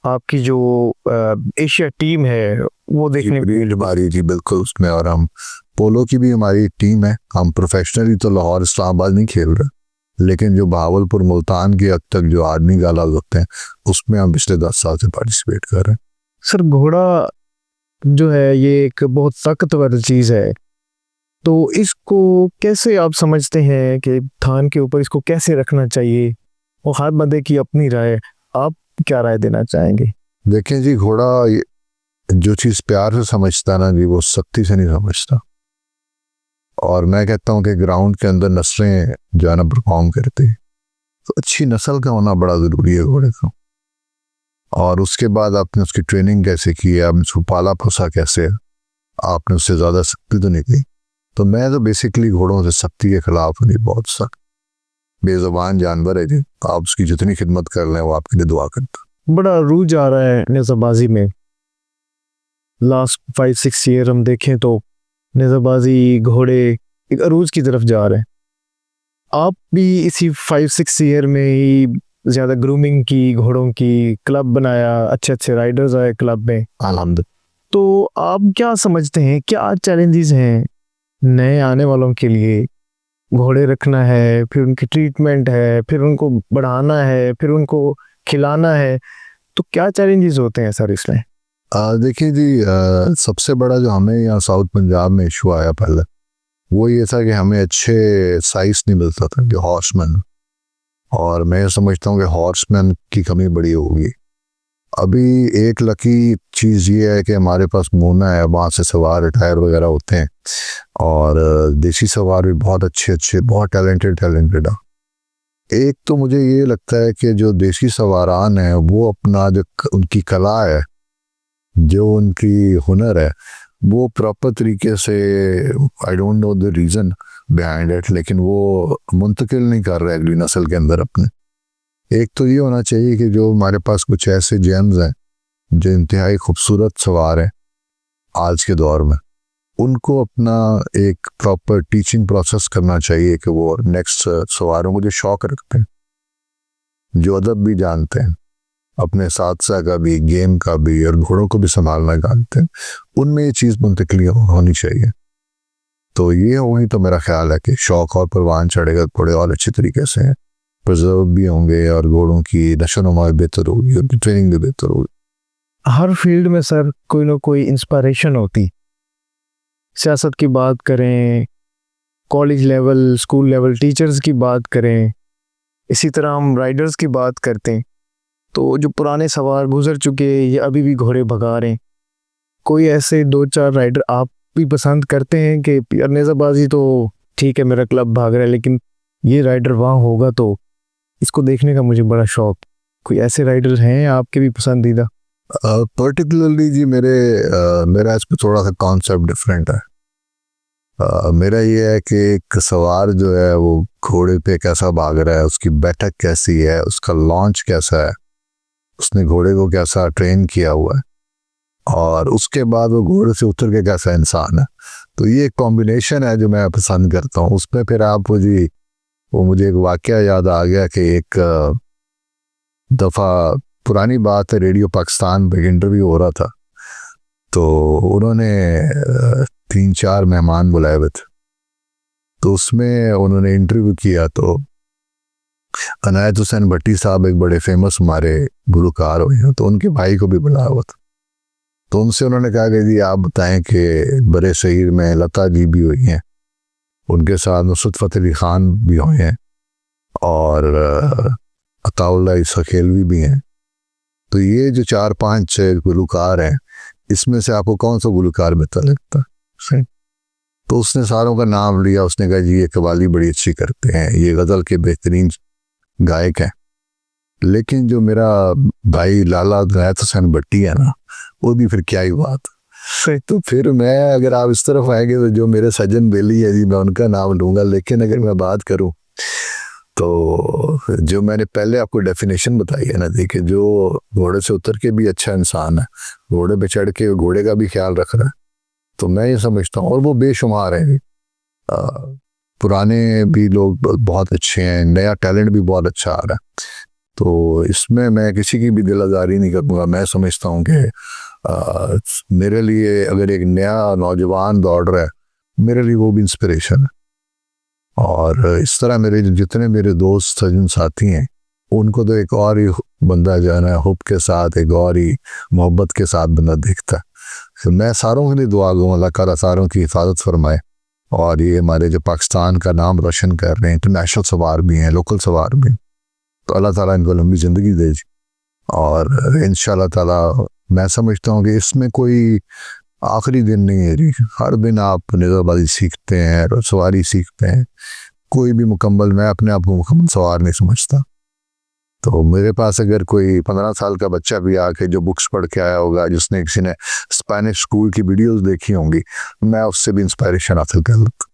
आपकी जो एशिया टीम है वो देखने हमारी जी बिल्कुल उसमें, और हम पोलो की भी हमारी टीम है। हम प्रोफेशनली तो लाहौर इस्लामाबाद नहीं खेल रहे, लेकिन जो बहावलपुर मुल्तान के अब तक जो आर्मी गालाज होते हैं उसमें हम पिछले 10 साल से पार्टिसिपेट कर रहे हैं। सर, घोड़ा जो है ये एक बहुत ताकतवर चीज़ है, तो इसको कैसे आप समझते हैं कि थान के ऊपर इसको कैसे रखना चाहिए, और हर बंदे की अपनी राय, आप क्या राय देना चाहेंगे? देखें जी, घोड़ा जो चीज़ प्यार से समझता है ना जी, वो सख्ती से नहीं समझता। और मैं कहता हूँ कि ग्राउंड के अंदर नस्लें जो है ना परफॉर्म करती हैं, तो अच्छी नस्ल का होना बड़ा ज़रूरी है घोड़े का। और उसके बाद आपने उसकी ट्रेनिंग कैसे की है, आपने उसको पाला पोसा कैसे है, आपने उससे ज़्यादा सख्ती तो नहीं की। तो मैं तो बेसिकली घोड़ों से सख्ती के खिलाफ हूँ, बहुत सख्त बेज़ुबान जानवर है जी, आप उसकी जितनी खिदमत कर लें वो आपके लिए दुआ करता है। बड़ा रूज आ रहा है नेज़ाबाजी में, लास्ट 5-6 ईयर हम देखें तो नेज़ाबाजी घोड़े एक अरूज की तरफ जा रहे हैं। आप भी इसी 5-6 ईयर में ही ज़्यादा ग्रूमिंग की घोड़ों की, क्लब बनाया, अच्छे अच्छे राइडर्स आए क्लब में, अल्हम्दुलिल्लाह। तो आप क्या समझते हैं क्या चैलेंजेस हैं नए आने वालों के लिए? घोड़े रखना है, फिर उनकी ट्रीटमेंट है, फिर उनको बढ़ाना है, फिर उनको खिलाना है, तो क्या चैलेंजेस होते हैं सर इसमें? देखिए जी, सबसे बड़ा जो हमें यहाँ साउथ पंजाब में इशू आया पहले, वो ये था कि हमें अच्छे साइज नहीं मिलता था कि हॉर्समैन, और मैं समझता हूँ कि हॉर्समैन की कमी बड़ी होगी। अभी एक लकी चीज़ ये है कि हमारे पास मोना है, वहाँ से सवार रिटायर वगैरह होते हैं, और देसी सवार भी बहुत अच्छे बहुत टैलेंटेड है। एक तो मुझे ये लगता है कि जो देसी सवारान हैं वो अपना जो उनकी कला है, जो उनकी हुनर है, वो प्रॉपर तरीके से, I don't know the reason behind it, लेकिन वो मुंतकिल नहीं कर रहे अगली नस्ल के अंदर अपने। एक तो ये होना चाहिए कि जो हमारे पास कुछ ऐसे जेम्स हैं जो इंतहाई खूबसूरत सवार हैं आज के दौर में, उनको अपना एक प्रॉपर टीचिंग प्रोसेस करना चाहिए कि वो नेक्स्ट सवारों को जो शौक रखते हैं, जो अदब भी जानते हैं, अपने सादसा का भी, गेम का भी, और घोड़ों को भी संभालना जानते हैं, उनमें ये चीज़ मुंतकिल होनी चाहिए। तो ये वही तो मेरा ख्याल है कि शौक और परवान चढ़ेगा, घोड़े और अच्छे तरीके से प्रिजर्व भी होंगे, और घोड़ों की नशोनुमा बेहतर होगी, उनकी ट्रेनिंग भी बेहतर होगी। हर फील्ड में सर कोई ना कोई इंस्पिरेशन होती, सियासत की बात करें, college level, school level teachers की बात करें, इसी तरह हम राइडर्स की बात करते हैं, तो जो पुराने सवार गुजर चुके ये अभी भी घोड़े भगा रहे हैं, कोई ऐसे 2-4 राइडर आप भी पसंद करते हैं कि यार नेज़ाबाजी तो ठीक है, मेरा क्लब भाग रहा है, लेकिन ये राइडर वहाँ होगा तो इसको देखने का मुझे बड़ा शौक? कोई ऐसे राइडर हैं आपके भी पसंदीदा? पर्टिकुलरली जी मेरा इस पर थोड़ा सा कॉन्सेप्ट डिफरेंट है। मेरा ये है कि एक सवार जो है वो घोड़े पे कैसा भाग रहा है, उसकी बैठक कैसी है, उसका लॉन्च कैसा है, उसने घोड़े को कैसा ट्रेन किया हुआ है, और उसके बाद वो घोड़े से उतर के कैसा इंसान है। तो ये एक कॉम्बिनेशन है जो मैं पसंद करता हूँ। उसमें फिर आप वो मुझे एक वाकया याद आ गया कि एक दफ़ा, पुरानी बात है, रेडियो पाकिस्तान पे इंटरव्यू हो रहा था, तो उन्होंने 3-4 मेहमान बुलाए हुए थे, तो उसमें उन्होंने इंटरव्यू किया, तो अनायत हुसैन भट्टी साहब एक बड़े फेमस हमारे गुलकार हुए हैं, तो उनके भाई को भी बुलाया हुआ था। तो उनसे उन्होंने कहा कि जी आप बताएं कि बड़े शहीर में लता जी भी हुई हैं, उनके साथ नुसरत फ़तेह अली ख़ान भी हुए हैं, और अताउल्लाह ईसा खेलवी भी हैं, तो ये जो 4-5 गुलकार हैं, इसमें से आपको कौन सा गुलकार बेहतर लगता है? तो उसने सारों का नाम लिया, उसने कहा जी ये कव्वाली बड़ी अच्छी करते हैं, ये गज़ल के बेहतरीन गायक हैं, लेकिन जो मेरा भाई लाला अनायत हुसैन भट्टी है ना, वो भी फिर क्या ही बात है। तो फिर मैं, अगर आप इस तरफ आएंगे तो जो मेरे सज्जन बेली है जी, मैं उनका नाम लूँगा, लेकिन अगर मैं बात करूँ तो जो मैंने पहले आपको डेफिनेशन बताई है ना, देखिए जो घोड़े से उतर के भी अच्छा इंसान है, घोड़े पे चढ़ के घोड़े का भी ख्याल रख रहा है, तो मैं ये समझता हूँ, और वो बेशुमार हैं। पुराने भी लोग बहुत अच्छे हैं, नया टैलेंट भी बहुत अच्छा आ रहा है, तो इसमें मैं किसी की भी दिल आज़ारी नहीं करूँगा। मैं समझता हूँ कि मेरे लिए अगर एक नया नौजवान दौड़ रहा है, मेरे लिए वो भी इंस्पिरेशन है। और इस तरह मेरे जितने मेरे दोस्त सज्जन साथी हैं, उनको तो एक और ही बंदा जो है ना, हुब के साथ, एक और ही मोहब्बत के साथ बंदा देखता है। तो मैं सारों के लिए दुआ दूँ, अल्लाह ताला सारों की हिफाजत फरमाए, और ये हमारे जो पाकिस्तान का नाम रोशन कर रहे हैं, इंटरनेशनल सवार भी हैं, लोकल सवार भी, तो अल्लाह ताला इनको लंबी ज़िंदगी दे। और इंशाअल्लाह ताला मैं समझता हूँ कि इसमें कोई आखिरी दिन नहीं है जी, हर दिन आप नेज़ाबाजी सीखते हैं और सवारी सीखते हैं। कोई भी मुकम्मल, मैं अपने आप को मुकम्मल सवार नहीं समझता। तो मेरे पास अगर कोई 15 साल का बच्चा भी आके जो बुक्स पढ़ के आया होगा, जिसने किसी ने स्पेनिश स्कूल की वीडियोस देखी होंगी, मैं उससे भी इंस्पायरेशन हासिल कर लेता।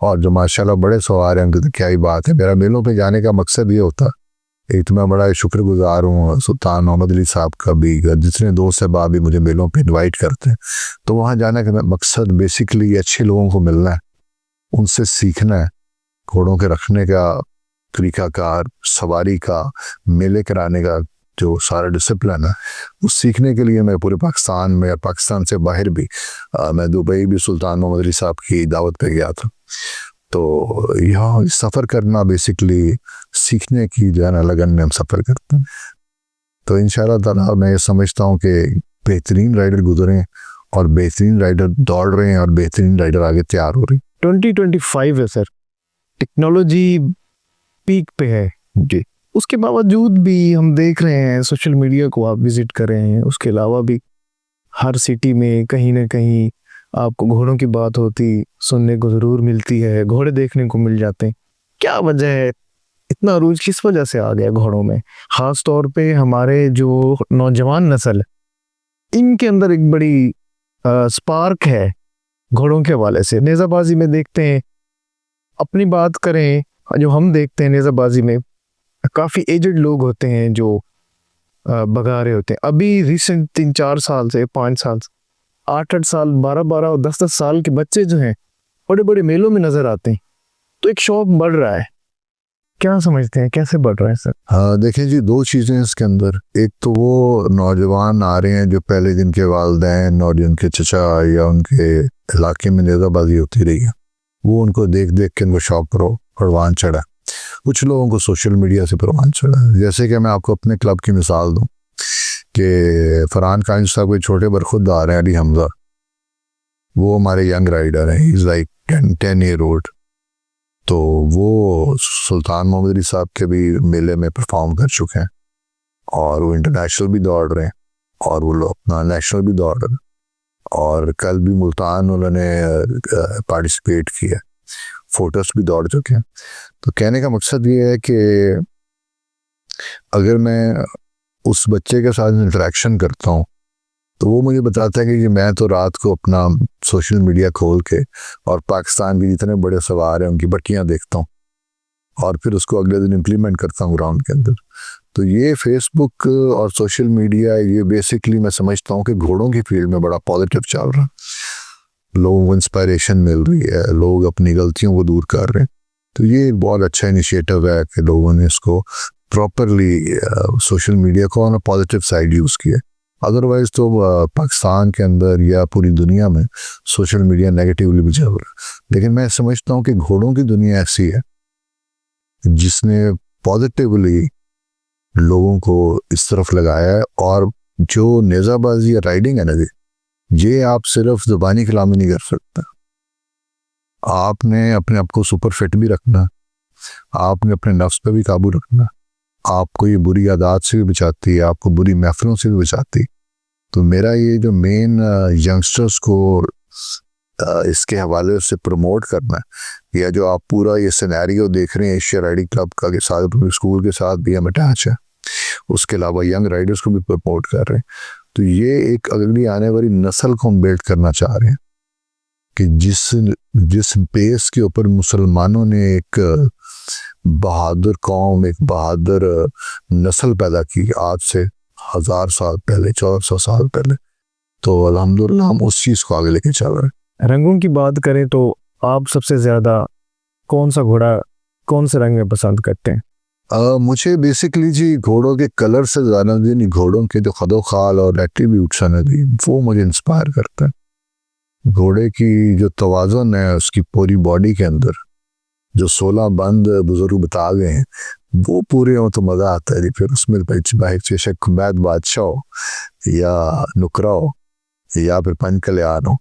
और जो माशाल्लाह बड़े सवार हैं, उनकी तो क्या ही बात है। मेरा मेलों पे जाने का मकसद ये होता, एक तो मैं बड़ा शुक्रगुजार हूँ सुल्तान मोहम्मद अली साहब का भी, जितने दोस्त साहब भी मुझे मेलों पे इनवाइट करते हैं, तो वहाँ जाने का मकसद बेसिकली अच्छे लोगों को मिलना है, उनसे सीखना है, घोड़ों के रखने का तरीकाकार, सवारी का, मेले कराने का जो सारा डिसिप्लिन है, उस सीखने के लिए मैं पूरे पाकिस्तान में, पाकिस्तान से बाहर भी, मैं दुबई भी सुल्तान मोहम्मद अली साहब की दावत पे गया था। तो यहाँ सफ़र करना बेसिकली सीखने की जो है ना लगन में हम सफ़र करते हैं। तो इंशाल्लाह ताला मैं ये समझता हूँ कि बेहतरीन राइडर गुजरे और बेहतरीन राइडर दौड़ रहे हैं और बेहतरीन राइडर आगे तैयार हो रही। 2025 है सर, टेक्नोलॉजी पीक पे है जी, उसके बावजूद भी हम देख रहे हैं सोशल मीडिया को आप विजिट कर रहे हैं, उसके अलावा भी हर सिटी में कहीं ना कहीं आपको घोड़ों की बात होती सुनने को ज़रूर मिलती है, घोड़े देखने को मिल जाते हैं। क्या वजह है, इतना अरूज किस वजह से आ गया घोड़ों में? ख़ास तौर पे हमारे जो नौजवान नस्ल, इनके अंदर एक बड़ी स्पार्क है घोड़ों के हवाले से। नेज़ाबाजी में देखते हैं, अपनी बात करें, जो हम देखते हैं नेज़ाबाजी में काफ़ी एजड लोग होते हैं जो भगा रहे होते हैं। अभी रिसेंट 3-4 साल से 5 साल, 8-8 साल, 12-12 और 10-10 साल के बच्चे जो हैं बड़े बड़े मेलों में नज़र आते हैं। तो एक शौक बढ़ रहा है, क्या समझते हैं कैसे बढ़ रहा है सर? हाँ देखिए जी, दो चीज़ें हैं इसके अंदर। एक तो वो नौजवान आ रहे हैं जो पहले जिनके वालिदैन और जिनके चचा या उनके इलाके में नेज़ाबाजी होती रही है, वो उनको देख देख के उनको शौक परवान चढ़ा। कुछ लोगों को सोशल मीडिया से परवान चढ़ा। जैसे कि मैं आपको अपने क्लब की मिसाल दूं कि फरहान कांज साहब के छोटे बरखुरदार हैं अली हमजा, वो हमारे यंग राइडर हैं, he is like 10 year old. तो वो सुल्तान मोहम्मद अली साहब के भी मेले में परफॉर्म कर चुके हैं और वो इंटरनेशनल भी दौड़ रहे हैं और वो लोग अपना नेशनल भी दौड़ रहे हैं और कल भी मुल्तान उन्होंने पार्टिसिपेट किया, फोटोस भी दौड़ चुके हैं। तो कहने का मकसद ये है कि अगर मैं उस बच्चे के साथ इंटरेक्शन करता हूँ तो वो मुझे बताता है कि मैं तो रात को अपना सोशल मीडिया खोल के और पाकिस्तान के जितने बड़े सवार हैं उनकी बट्टियाँ देखता हूँ और फिर उसको अगले दिन इम्प्लीमेंट करता हूँ ग्राउंड के अंदर। तो ये फेसबुक और सोशल मीडिया, ये बेसिकली मैं समझता हूँ कि घोड़ों की फील्ड में बड़ा पॉजिटिव चल रहा है। लोगों को इंस्पायरेशन मिल रही है, लोग अपनी गलतियों को दूर कर रहे हैं। तो ये एक बहुत अच्छा इनिशिएटिव है कि लोगों ने इसको प्रॉपरली सोशल मीडिया को on a positive side use किया। अदरवाइज तो पाकिस्तान के अंदर या पूरी दुनिया में सोशल मीडिया नेगेटिवली भी चल रहा है। लेकिन मैं समझता हूँ कि घोड़ों की दुनिया ऐसी है जिसने पॉजिटिवली लोगों को इस तरफ लगाया है। और जो नेज़ाबाजी या राइडिंग है ना जी, ये आप सिर्फ ज़ुबानी कलामी नहीं कर सकते। आपने अपने आप को सुपर फिट भी रखना, आपने अपने नफ्स पे भी काबू रखना। आपको ये बुरी आदत से भी बचाती है, आपको बुरी महफिलों से भी बचाती। तो मेरा ये जो मेन यंगस्टर्स को इसके हवाले से प्रमोट करना है, या जो आप पूरा ये सिनेरियो देख रहे हैं एशिया राइडिंग क्लब का, के साथ स्कूल के साथ भी हम अटैच है, उसके अलावा यंग राइडर्स को भी प्रमोट कर रहे हैं। तो ये एक अगली आने वाली नस्ल को हम बिल्ड करना चाह रहे हैं कि जिस बेस के ऊपर मुसलमानों ने एक बहादुर कौम, एक बहादुर नस्ल पैदा की आज से 1000 साल पहले, 1400 साल पहले, तो अल्हम्दुलिल्लाह हम उस चीज़ को आगे लेके चल रहे हैं। रंगों की बात करें तो आप सबसे ज़्यादा कौन सा घोड़ा कौन से रंग में पसंद करते हैं? मुझे बेसिकली जी घोड़ों के कलर से ज़्यादा जी घोड़ों के जो खदोखाल और एट्रीब्यूट्स हैं जी, वो मुझे इंस्पायर करते हैं। घोड़े की जो तवाज़ुन है उसकी पूरी बॉडी के अंदर, जो 16 बंद बुजुर्ग बता गए हैं, वो पूरे हो तो मज़ा आता है जी। फिर उसमें बेशक मैद बादशाह हो या नुकरा हो या फिर पंच कल्याण हो।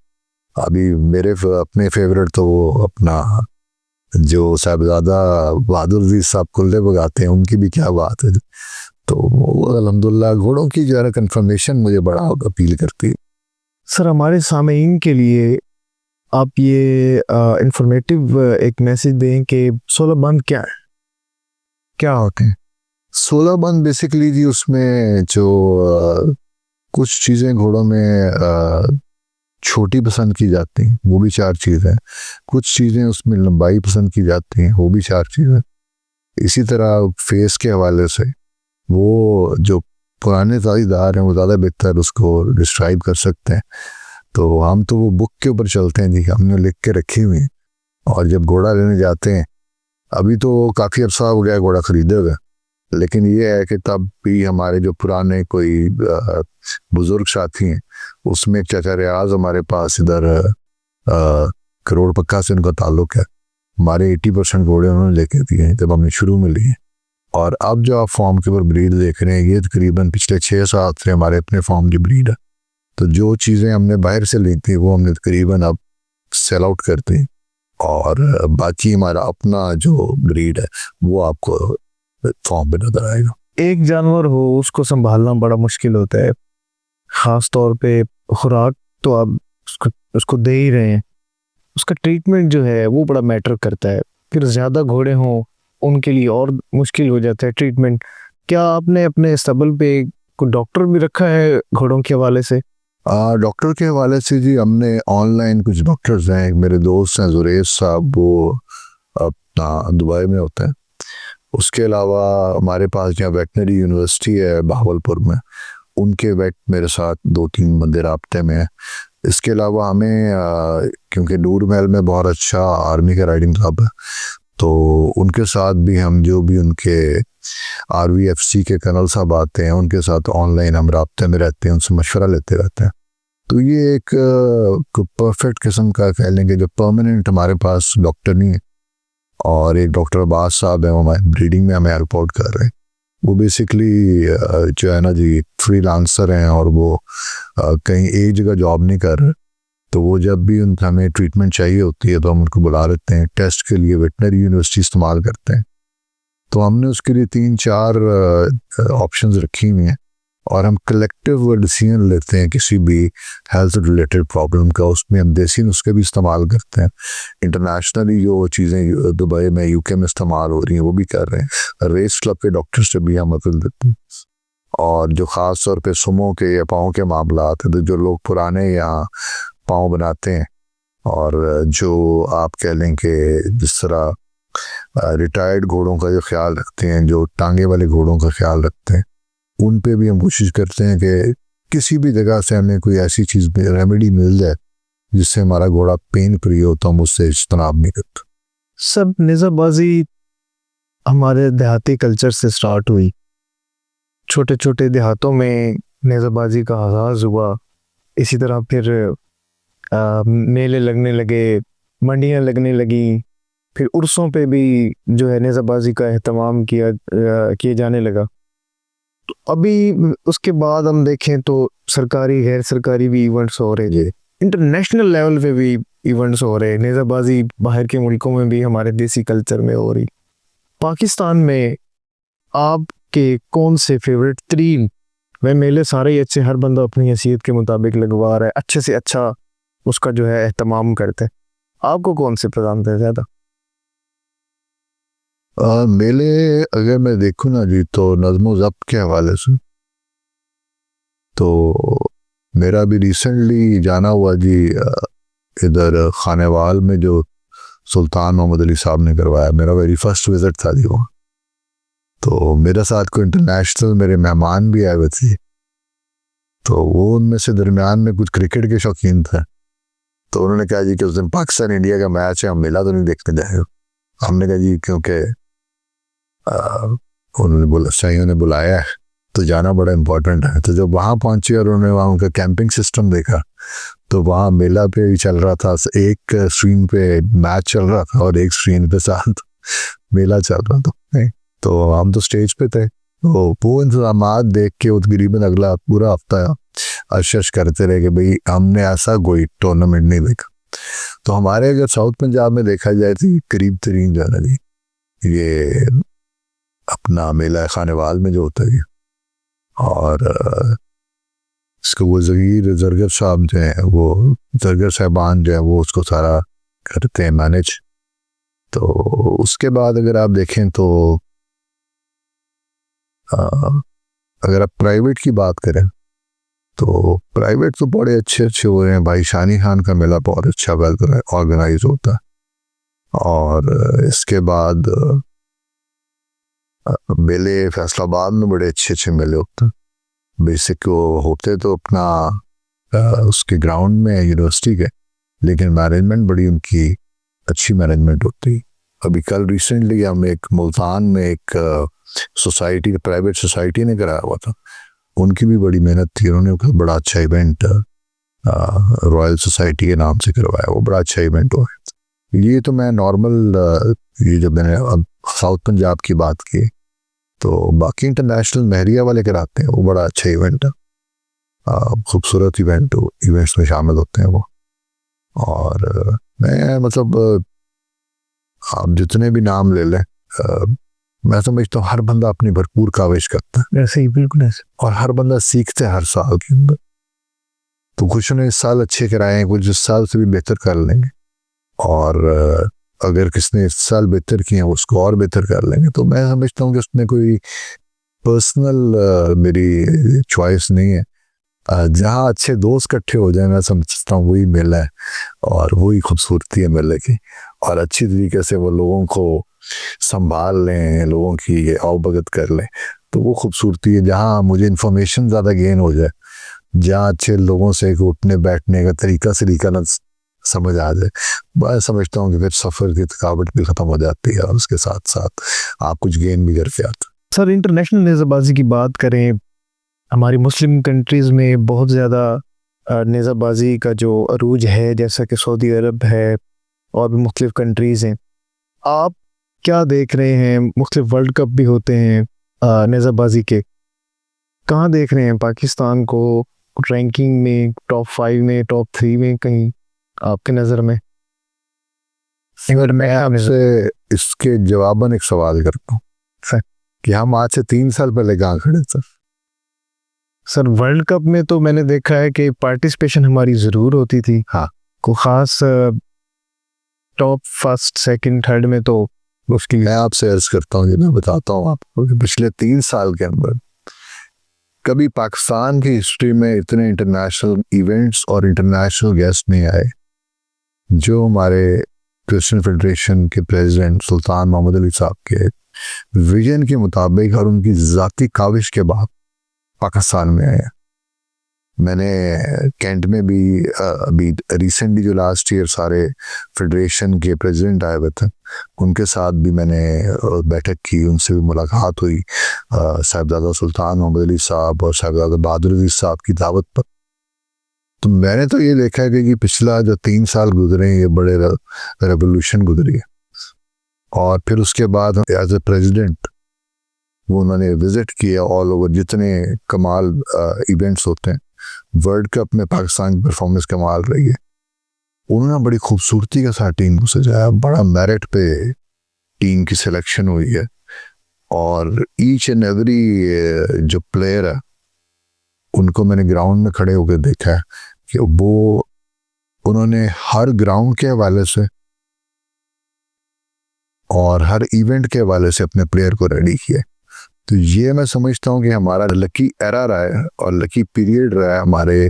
अभी मेरे अपने फेवरेट तो वो अपना जो साहिबजादा बहादुर जी साहब कुल्ले बगाते हैं, उनकी भी क्या बात है। तो वो अल्हम्दुलिल्लाह घोड़ों की जो है कन्फर्मेशन मुझे बड़ा अपील करती है। सर हमारे सामीन के लिए आप ये इंफॉर्मेटिव एक मैसेज दें कि 16 बंद क्या है, क्या होते हैं? 16 बंद बेसिकली जी उसमें जो कुछ चीज़ें घोड़ों में छोटी पसंद की जाती हैं, वो भी 4 चीज़ें। कुछ चीज़ें उसमें लंबाई पसंद की जाती हैं, वो भी 4 चीज़ें। इसी तरह फेस के हवाले से वो जो पुराने तारीदार हैं वो ज़्यादा बेहतर उसको डिस्क्राइब कर सकते हैं। तो हम तो वो बुक के ऊपर चलते हैं जी, हमने लिख के रखी हुई है। और जब घोड़ा लेने जाते हैं अभी तो काफ़ी अर्सा हो गया घोड़ा खरीदे हुए, लेकिन ये है कि तब भी हमारे जो पुराने कोई बुजुर्ग साथी हैं, उसमें एक चाचा रियाज हमारे पास इधर करोड़ पक्का से उनका ताल्लुक है। हमारे 80% घोड़े उन्होंने लेके दिए हैं जब हमने शुरू में लिए। और अब जो आप फॉर्म के ऊपर ब्रीड देख रहे हैं, ये तकरीबन पिछले 6 साल से हमारे अपने फॉर्म की ब्रीड है। तो जो चीज़ें हमने बाहर से ली थी वो हमने तकरीबन अब सेल आउट करते हैं, और बाकी हमारा अपना जो ब्रीड है वो आपको फॉर्म पे नजर आएगा। एक जानवर हो उसको संभालना बड़ा मुश्किल होता है, ख़ास तौर पे खुराक तो आप उसको दे ही रहे हैं, उसका ट्रीटमेंट जो है वो बड़ा मैटर करता है। फिर ज़्यादा घोड़े हों उनके लिए और मुश्किल हो जाता है ट्रीटमेंट। क्या आपने अपने स्टबल पे कोई डॉक्टर भी रखा है घोड़ों के हवाले से? डॉक्टर के हवाले से जी हमने ऑनलाइन कुछ डॉक्टर्स हैं, एक मेरे दोस्त हैं जुरेज साहब, वो अपना दुबई में होते हैं। उसके अलावा हमारे पास यहाँ वेटनरी यूनिवर्सिटी है बहावलपुर में, उनके वेट मेरे साथ 2-3 बंदे राब्ते में हैं। इसके अलावा हमें क्योंकि नूर महल में बहुत अच्छा आर्मी का राइडिंग क्लब है, तो उनके साथ भी हम जो भी उनके RVFC के कर्नल साहब आते हैं उनके साथ ऑनलाइन हम राब्ते में रहते हैं, उनसे मशवरा लेते रहते हैं। तो ये एक परफेक्ट किस्म का कह लेंगे जो परमानेंट हमारे पास डॉक्टर नहीं है। और एक डॉक्टर अब्बास साहब हैं, वो हमारे ब्रीडिंग में हमें रिपोर्ट कर रहे हैं। वो बेसिकली जो है ना जी फ्रीलांसर हैं, और वो कहीं एक जगह जॉब नहीं कर रहे। तो वो जब भी उनका हमें ट्रीटमेंट चाहिए होती है तो हम उनको बुला लेते हैं। टेस्ट के लिए वेटनरी यूनिवर्सिटी इस्तेमाल करते हैं। तो हमने उसके लिए 3-4 ऑप्शंस रखी हुई हैं, और हम कलेक्टिव डिसीजन लेते हैं किसी भी हेल्थ रिलेटेड प्रॉब्लम का। उसमें हम देसी नुस्खे भी इस्तेमाल करते हैं, इंटरनेशनली जो चीज़ें दुबई में UK में इस्तेमाल हो रही हैं वो भी कर रहे हैं। रेस क्लब के डॉक्टर से भी हम मदद लेते हैं। और जो ख़ास तौर पे सुमों के या पाँव के मामला आते तो जो लोग पुराने यहाँ पाँव बनाते हैं, और जो आप कह लें कि जिस तरह रिटायर्ड घोड़ों का जो ख्याल रखते हैं, जो टांगे वाले घोड़ों का ख्याल रखते हैं, उन पे भी हम कोशिश करते हैं कि किसी भी जगह से हमें कोई ऐसी चीज़ रेमेडी मिल जाए जिससे हमारा घोड़ा पेन फ्री हो, तो हम उससे इज्तनाब नहीं करते। सब निज़ाबाजी हमारे देहाती कल्चर से स्टार्ट हुई। छोटे छोटे देहातों में नेज़ाबाजी का आगाज़ हुआ, इसी तरह फिर मेले लगने लगे, मंडियां लगने लगी, फिर उर्सों पे भी जो है नेज़ाबाजी का एहतमाम किए जाने लगा। तो अभी उसके बाद हम देखें तो सरकारी गैर सरकारी भी इवेंट्स हो रहे हैं, इंटरनेशनल लेवल पे भी इवेंट्स हो रहे हैं। नेज़ाबाजी बाहर के मुल्कों में भी हमारे देसी कल्चर में हो रही। पाकिस्तान में आपके कौन से फेवरेट 3? वह मेले सारे ही अच्छे, हर बंदा अपनी हैसियत के मुताबिक लगवा रहा है, अच्छे से अच्छा उसका जो है एहतमाम करते हैं। आपको कौन से पसंद है ज़्यादा? मेले अगर मैं देखूँ ना जी, तो नज़्म ज़ब्त के हवाले से तो मेरा भी रिसेंटली जाना हुआ जी इधर खानेवाल में जो सुल्तान मोहम्मद अली साहब ने करवाया, मेरा वेरी फर्स्ट विज़िट था जी वो। तो मेरे साथ कोई इंटरनेशनल मेरे मेहमान भी आए हुए थे, तो वो उनमें से दरमियान में कुछ क्रिकेट के शौकीन थे। तो उन्होंने कहा जी कि उस दिन पाकिस्तान इंडिया का मैच है, हम मेला तो नहीं देखने जाएंगे। हमने कहा जी क्योंकि उन्होंने शाहियों ने बुलाया है तो जाना बड़ा इम्पोर्टेंट है। तो जब वहाँ पहुँचे और उन्होंने वहाँ उनका कैंपिंग सिस्टम देखा, तो वहाँ मेला पे भी चल रहा था, एक स्क्रीन पे मैच चल रहा था और एक स्क्रीन पे साथ मेला चल रहा था। तो हम तो स्टेज पे थे, तो वो इंतजामात देख के वो तकरीबन अगला पूरा हफ्ता अशश करते रहे कि भाई हमने ऐसा कोई टूर्नामेंट नहीं देखा। तो हमारे अगर साउथ पंजाब में देखा जाए तो करीब तरीन जो है ना जी, ये अपना मेला खानेवाल में जो होता है, और इसको वो जरगर साहब जो हैं, वो जरगर साहबान जो है वो उसको सारा करते हैं मैनेज। तो उसके बाद अगर आप देखें तो अगर आप प्राइवेट की बात करें तो प्राइवेट तो बड़े अच्छे अच्छे हो रहे हैं भाई। शानी खान का मेला बहुत अच्छा वेल ऑर्गेनाइज होता है, और इसके बाद मेले फैसलाबाद में बड़े अच्छे अच्छे मेले होते हैं। बेसिक वो होते तो अपना उसके ग्राउंड में यूनिवर्सिटी के, लेकिन मैनेजमेंट बड़ी उनकी अच्छी मैनेजमेंट होती है। अभी कल रिसेंटली हम एक मुल्तान में एक सोसाइटी, प्राइवेट सोसाइटी ने कराया हुआ था, उनकी भी बड़ी मेहनत थी, उन्होंने बड़ा अच्छा इवेंट रॉयल सोसाइटी के नाम से करवाया, वो बड़ा अच्छा इवेंट हुआ। ये तो मैं नॉर्मल, ये जब मैंने अब साउथ पंजाब की बात की, तो बाकी इंटरनेशनल महरिया वाले कराते हैं, वो बड़ा अच्छा इवेंट है, खूबसूरत इवेंट, इवेंट्स में शामिल होते हैं वो। और मैं मतलब आप जितने भी नाम ले लें, मैं समझता हूँ हर बंदा अपनी भरपूर काविश करता है, ऐसे ही, बिल्कुल ऐसे। और हर बंदा सीखते हैं हर साल के अंदर। तो कुछ ने इस साल अच्छे कराए हैं, कुछ इस साल से भी बेहतर कर लेंगे, और अगर किसने इस साल बेहतर किए हैं उसको और बेहतर कर लेंगे। तो मैं समझता हूँ कि उसमें कोई पर्सनल मेरी चॉइस नहीं है। जहाँ अच्छे दोस्त इकट्ठे हो जाए, मैं समझता हूँ वही मेला है, और वही खूबसूरती है मेले की। और अच्छी तरीके से वो लोगों को संभाल लें, लोगों की आवभगत कर लें, तो वो खूबसूरती है। जहाँ मुझे इन्फॉर्मेशन ज़्यादा गेन हो जाए, जहाँ अच्छे लोगों से उठने बैठने का तरीका ना समझ आ जाए, मैं समझता हूँ कि फिर सफ़र की थकावट भी ख़त्म हो जाती है, और उसके साथ साथ आप कुछ गेन भी करके आते। सर, इंटरनेशनल नेज़ाबाजी की बात करें, हमारी मुस्लिम कंट्रीज़ में बहुत ज़्यादा नेज़ाबाजी का जो अरूज है, जैसा कि सऊदी अरब है और भी मुख्तलिफ कंट्रीज़ हैं। आप क्या देख रहे हैं? मुख्तलिफ वर्ल्ड कप भी होते हैं नेज़ाबाजी के, कहाँ देख रहे हैं पाकिस्तान को रैंकिंग में, टॉप 5 में, टॉप 3 में, कहीं आपके नज़र में? अगर मैं आपसे इसके जवाबन एक सवाल करता हूँ कि हम आज से 3 साल पहले कहाँ खड़े थे? सर, वर्ल्ड कप में तो मैंने देखा है कि पार्टिसिपेशन हमारी ज़रूर होती थी। हाँ, को ख़ास टॉप फर्स्ट सेकंड थर्ड में तो उसकी मैं आपसे अर्ज करता हूँ, मैं बताता हूँ आपको कि पिछले 3 साल के अंदर कभी पाकिस्तान की हिस्ट्री में इतने इंटरनेशनल इवेंट्स और इंटरनेशनल गेस्ट नहीं आए जो हमारे क्रिश्चियन फेडरेशन के प्रेसिडेंट सुल्तान मोहम्मद अली साहब के विजन के मुताबिक और उनकी ज़ाती काविश के बाद पाकिस्तान में आए। मैंने कैंट में भी अभी रिसेंटली जो लास्ट ईयर सारे फेडरेशन के प्रेसिडेंट आए हुए थे, उनके साथ भी मैंने बैठक की, उनसे भी मुलाकात हुई, साहिबजादा सुल्तान मोहम्मद अली साहब और साहिबजादा बहादुर अली साहब की दावत पर। तो मैंने तो ये देखा है कि पिछला जो 3 साल गुजरे ये बड़े रेवोल्यूशन गुजरी है। और फिर उसके बाद एज ए प्रेसिडेंट वो उन्होंने विजिट किया ऑल ओवर, जितने कमाल इवेंट्स होते हैं। वर्ल्ड कप में पाकिस्तान की परफॉर्मेंस कमाल रही है, उन्होंने बड़ी खूबसूरती के साथ टीम को सजाया, बड़ा मेरिट पे टीम की सिलेक्शन हुई है, और ईच एंड एवरी जो प्लेयर है उनको मैंने ग्राउंड में खड़े होकर देखा है कि वो उन्होंने हर ग्राउंड के हवाले से और हर इवेंट के हवाले से अपने प्लेयर को रेडी किया। तो ये मैं समझता हूँ कि हमारा लकी एरा रहा है और लकी पीरियड रहा है हमारे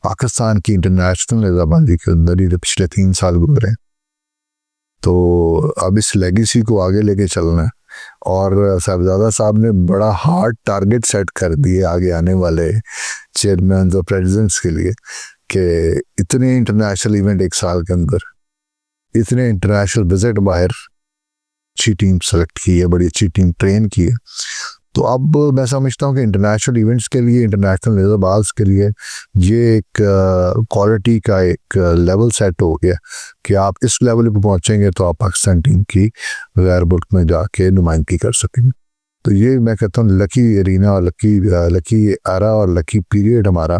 पाकिस्तान की इंटरनेशनल नेज़ाबाजी के अंदर, ये पिछले 3 साल गुजरे। तो अब इस लेगेसी को आगे लेके चलना है, और साहिबजादा साहब ने बड़ा हार्ड टारगेट सेट कर दिए आगे आने वाले चेयरमैन और प्रेसिडेंट्स के लिए कि इतने इंटरनेशनल इवेंट एक साल के अंदर, इतने इंटरनेशनल विजिट बाहर, अच्छी टीम सेलेक्ट की है, बड़ी अच्छी टीम ट्रेन की है। तो अब मैं समझता हूँ कि इंटरनेशनल इवेंट्स के लिए, इंटरनेशनल नेज़ाबाज के लिए ये एक क्वालिटी का एक लेवल सेट हो गया कि आप इस लेवल पे पहुँचेंगे तो आप पाकिस्तान टीम की गैर मुल्क में जाके नुमाइंदगी कर सकेंगे। तो ये मैं कहता हूँ लकी एरिना और लकी एरा और लकी पीरियड हमारा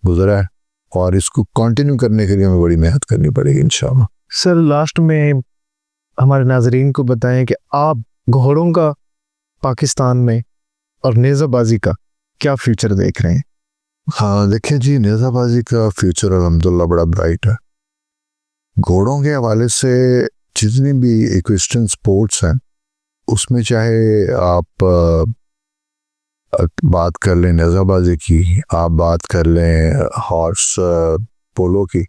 गुजरा है, और इसको कंटिन्यू करने के लिए हमें बड़ी मेहनत करनी पड़ेगी इंशाल्लाह। सर, लास्ट में हमारे नाजरीन को बताएं कि आप घोड़ों का पाकिस्तान में और नेज़ाबाजी का क्या फ्यूचर देख रहे हैं? हाँ देखिए जी, नेज़ाबाजी का फ्यूचर अल्हम्दुलिल्लाह बड़ा ब्राइट है। घोड़ों के हवाले से जितनी भी इक्वेस्ट्रियन स्पोर्ट्स हैं उसमें चाहे आप बात कर लें नेज़ाबाजी की, आप बात कर लें हॉर्स पोलो की,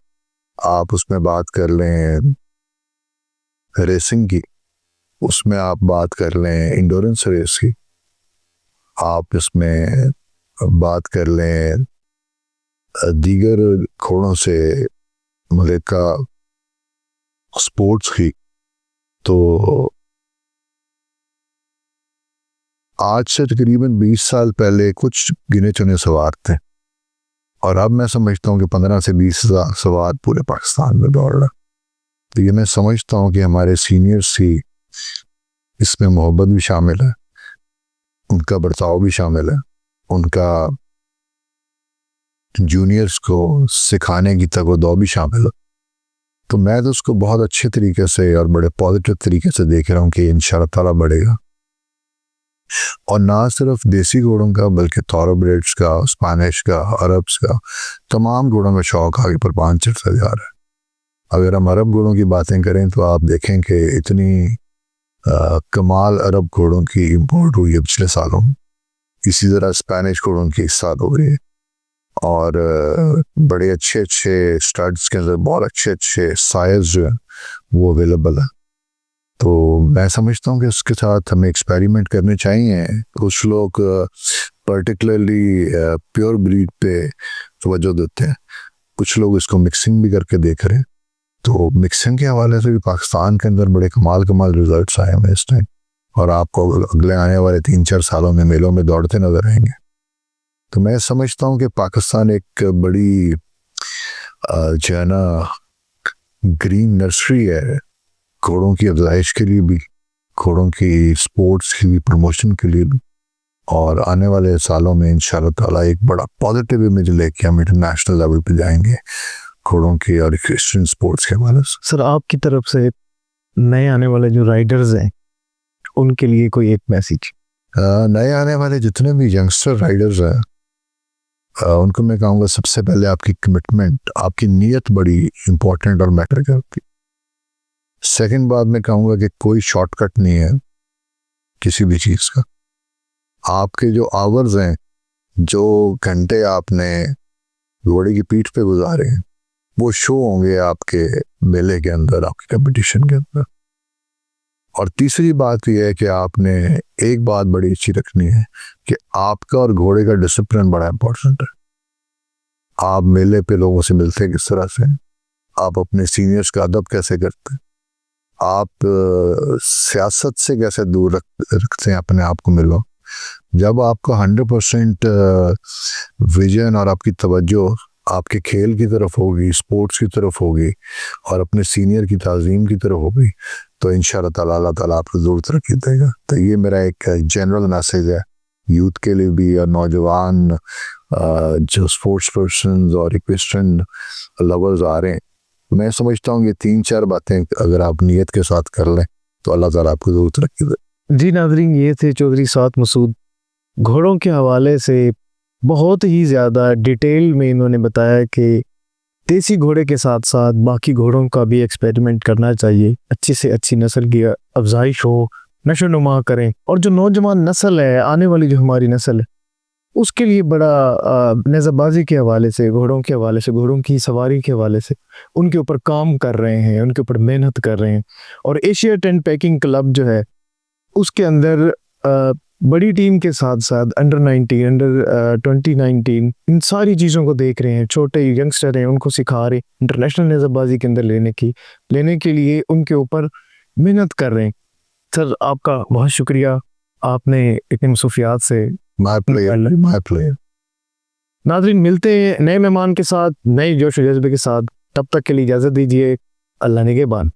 आप उसमें बात कर लें रेसिंग की, उसमें आप बात कर लें इंडोरेंस रेस की, आप इसमें बात कर लें दीगर घोड़ों से मुल्का स्पोर्ट्स की, तो आज से तकरीबन 20 साल पहले कुछ गिने चुने सवार थे, और अब मैं समझता हूँ कि 15 से 20 हज़ार सवार पूरे पाकिस्तान में दौड़ रहा। तो ये मैं समझता हूँ कि हमारे सीनियर्स ही इसमें मोहब्बत भी शामिल है, उनका बर्ताव भी शामिल है, उनका जूनियर्स को सिखाने की तगदो भी शामिल है। तो मैं तो उसको बहुत अच्छे तरीके से और बड़े पॉजिटिव तरीके से देख रहा हूँ कि इंशाअल्लाह ताला बढ़ेगा। और ना सिर्फ देसी घोड़ों का बल्कि थॉरोब्रेड्स का, स्पेनिश का, अरब्स का, तमाम घोड़ों का शौक आगे पर पान चढ़ता जा रहा है। अगर हम अरब घोड़ों की बातें करें तो आप देखें कि इतनी कमाल अरब घोड़ों की इम्पोर्ट हुई है पिछले सालों में। इसी तरह स्पेनिश घोड़ों की इस साल हो रही है, और बड़े अच्छे अच्छे स्टड्स के अंदर बहुत अच्छे अच्छे साइज जो है वो अवेलेबल है। तो मैं समझता हूँ कि उसके साथ हमें एक्सपेरिमेंट करने चाहिए। कुछ लोग पर्टिकुलरली प्योर ब्रीड पे तवज्जो देते हैं, कुछ लोग इसको मिक्सिंग भी करके देख रहे हैं। तो मिक्सिंग के हवाले से भी पाकिस्तान के अंदर बड़े कमाल रिजल्ट्स आए हैं इस टाइम, और आपको अगले आने वाले 3-4 सालों में मेलों में दौड़ते नजर आएंगे। तो मैं समझता हूँ कि पाकिस्तान एक बड़ी जो है ना ग्रीन नर्सरी है, घोड़ों की अफजाइश के लिए भी, घोड़ों की स्पोर्ट्स की भी प्रमोशन के लिए भी, और आने वाले सालों में इंशाअल्लाह ताला एक बड़ा पॉजिटिव इमेज लेके हम इंटरनेशनल लेवल पे जाएंगे घोड़ों की और क्रिश्चियन स्पोर्ट्स के हवाले से। सर, आपकी तरफ से नए आने वाले जो राइडर्स हैं उनके लिए कोई एक मैसेज? नए आने वाले जितने भी यंगस्टर राइडर्स हैं उनको मैं कहूँगा सबसे पहले आपकी कमिटमेंट, आपकी नीयत बड़ी इंपॉर्टेंट और मैटर करती। सेकंड बात मैं कहूँगा कि कोई शॉर्टकट नहीं है किसी भी चीज़ का। आपके जो आवर्स हैं, जो घंटे आपने घोड़े की पीठ पे गुजारे हैं, वो शो होंगे आपके मेले के अंदर, आपके कंपटीशन के अंदर। और तीसरी बात यह है कि आपने एक बात बड़ी अच्छी रखनी है कि आपका और घोड़े का डिसिप्लिन बड़ा इंपॉर्टेंट है। आप मेले पे लोगों से मिलते किस तरह से, आप अपने सीनियर्स का अदब कैसे करते हैं, आप सियासत से कैसे दूर रखते हैं अपने आप को मिलो। जब आपका 100% विजन और आपकी तवज्जो आपके खेल की तरफ होगी, स्पोर्ट्स की तरफ होगी, और अपने सीनियर की ताज़ीम की तरफ होगी, तो इंशाअल्लाह ताला अल्लाह ताला आपको ज़रूर तरक्की देगा। तो ये मेरा एक जनरल मैसेज है यूथ के लिए भी, और नौजवान जो स्पोर्ट्स पर्सन्स और इक्वेस्ट्रियन लवर्स आ रहे हैं। मैं समझता हूँ कि 3-4 बातें अगर आप नीयत के साथ कर लें तो अल्लाह ताला आपको ज़रूर तरक्की दे। जी नाज़रीन, ये थे चौधरी साद मसूद। घोड़ों के हवाले से बहुत ही ज़्यादा डिटेल में इन्होंने बताया कि देसी घोड़े के साथ साथ बाकी घोड़ों का भी एक्सपेरिमेंट करना चाहिए, अच्छी से अच्छी नस्ल की अफजाइश हो, नशो नुमा करें, और जो नौजवान नस्ल है, आने वाली जो हमारी नस्ल है, उसके लिए बड़ा नेज़ाबाजी के हवाले से, घोड़ों के हवाले से, घोड़ों की सवारी के हवाले से उनके ऊपर काम कर रहे हैं, उनके ऊपर मेहनत कर रहे हैं। और एशिया टेंट पैकिंग क्लब जो है उसके अंदर बड़ी टीम के साथ साथ अंडर 19, अंडर 2019 इन सारी चीज़ों को देख रहे हैं। छोटे यंगस्टर हैं, उनको सिखा रहे, इंटरनेशनल नेज़ाबाजी के अंदर लेने के लिए उनके ऊपर मेहनत कर रहे हैं। सर, आपका बहुत शुक्रिया, आपने इतनी मसरूफियात से। My player. नाज़रीन, मिलते हैं नए मेहमान के साथ, नए जोश व जज्बे के साथ। तब तक के लिए इजाज़त दीजिए। अल्लाह निगहबान।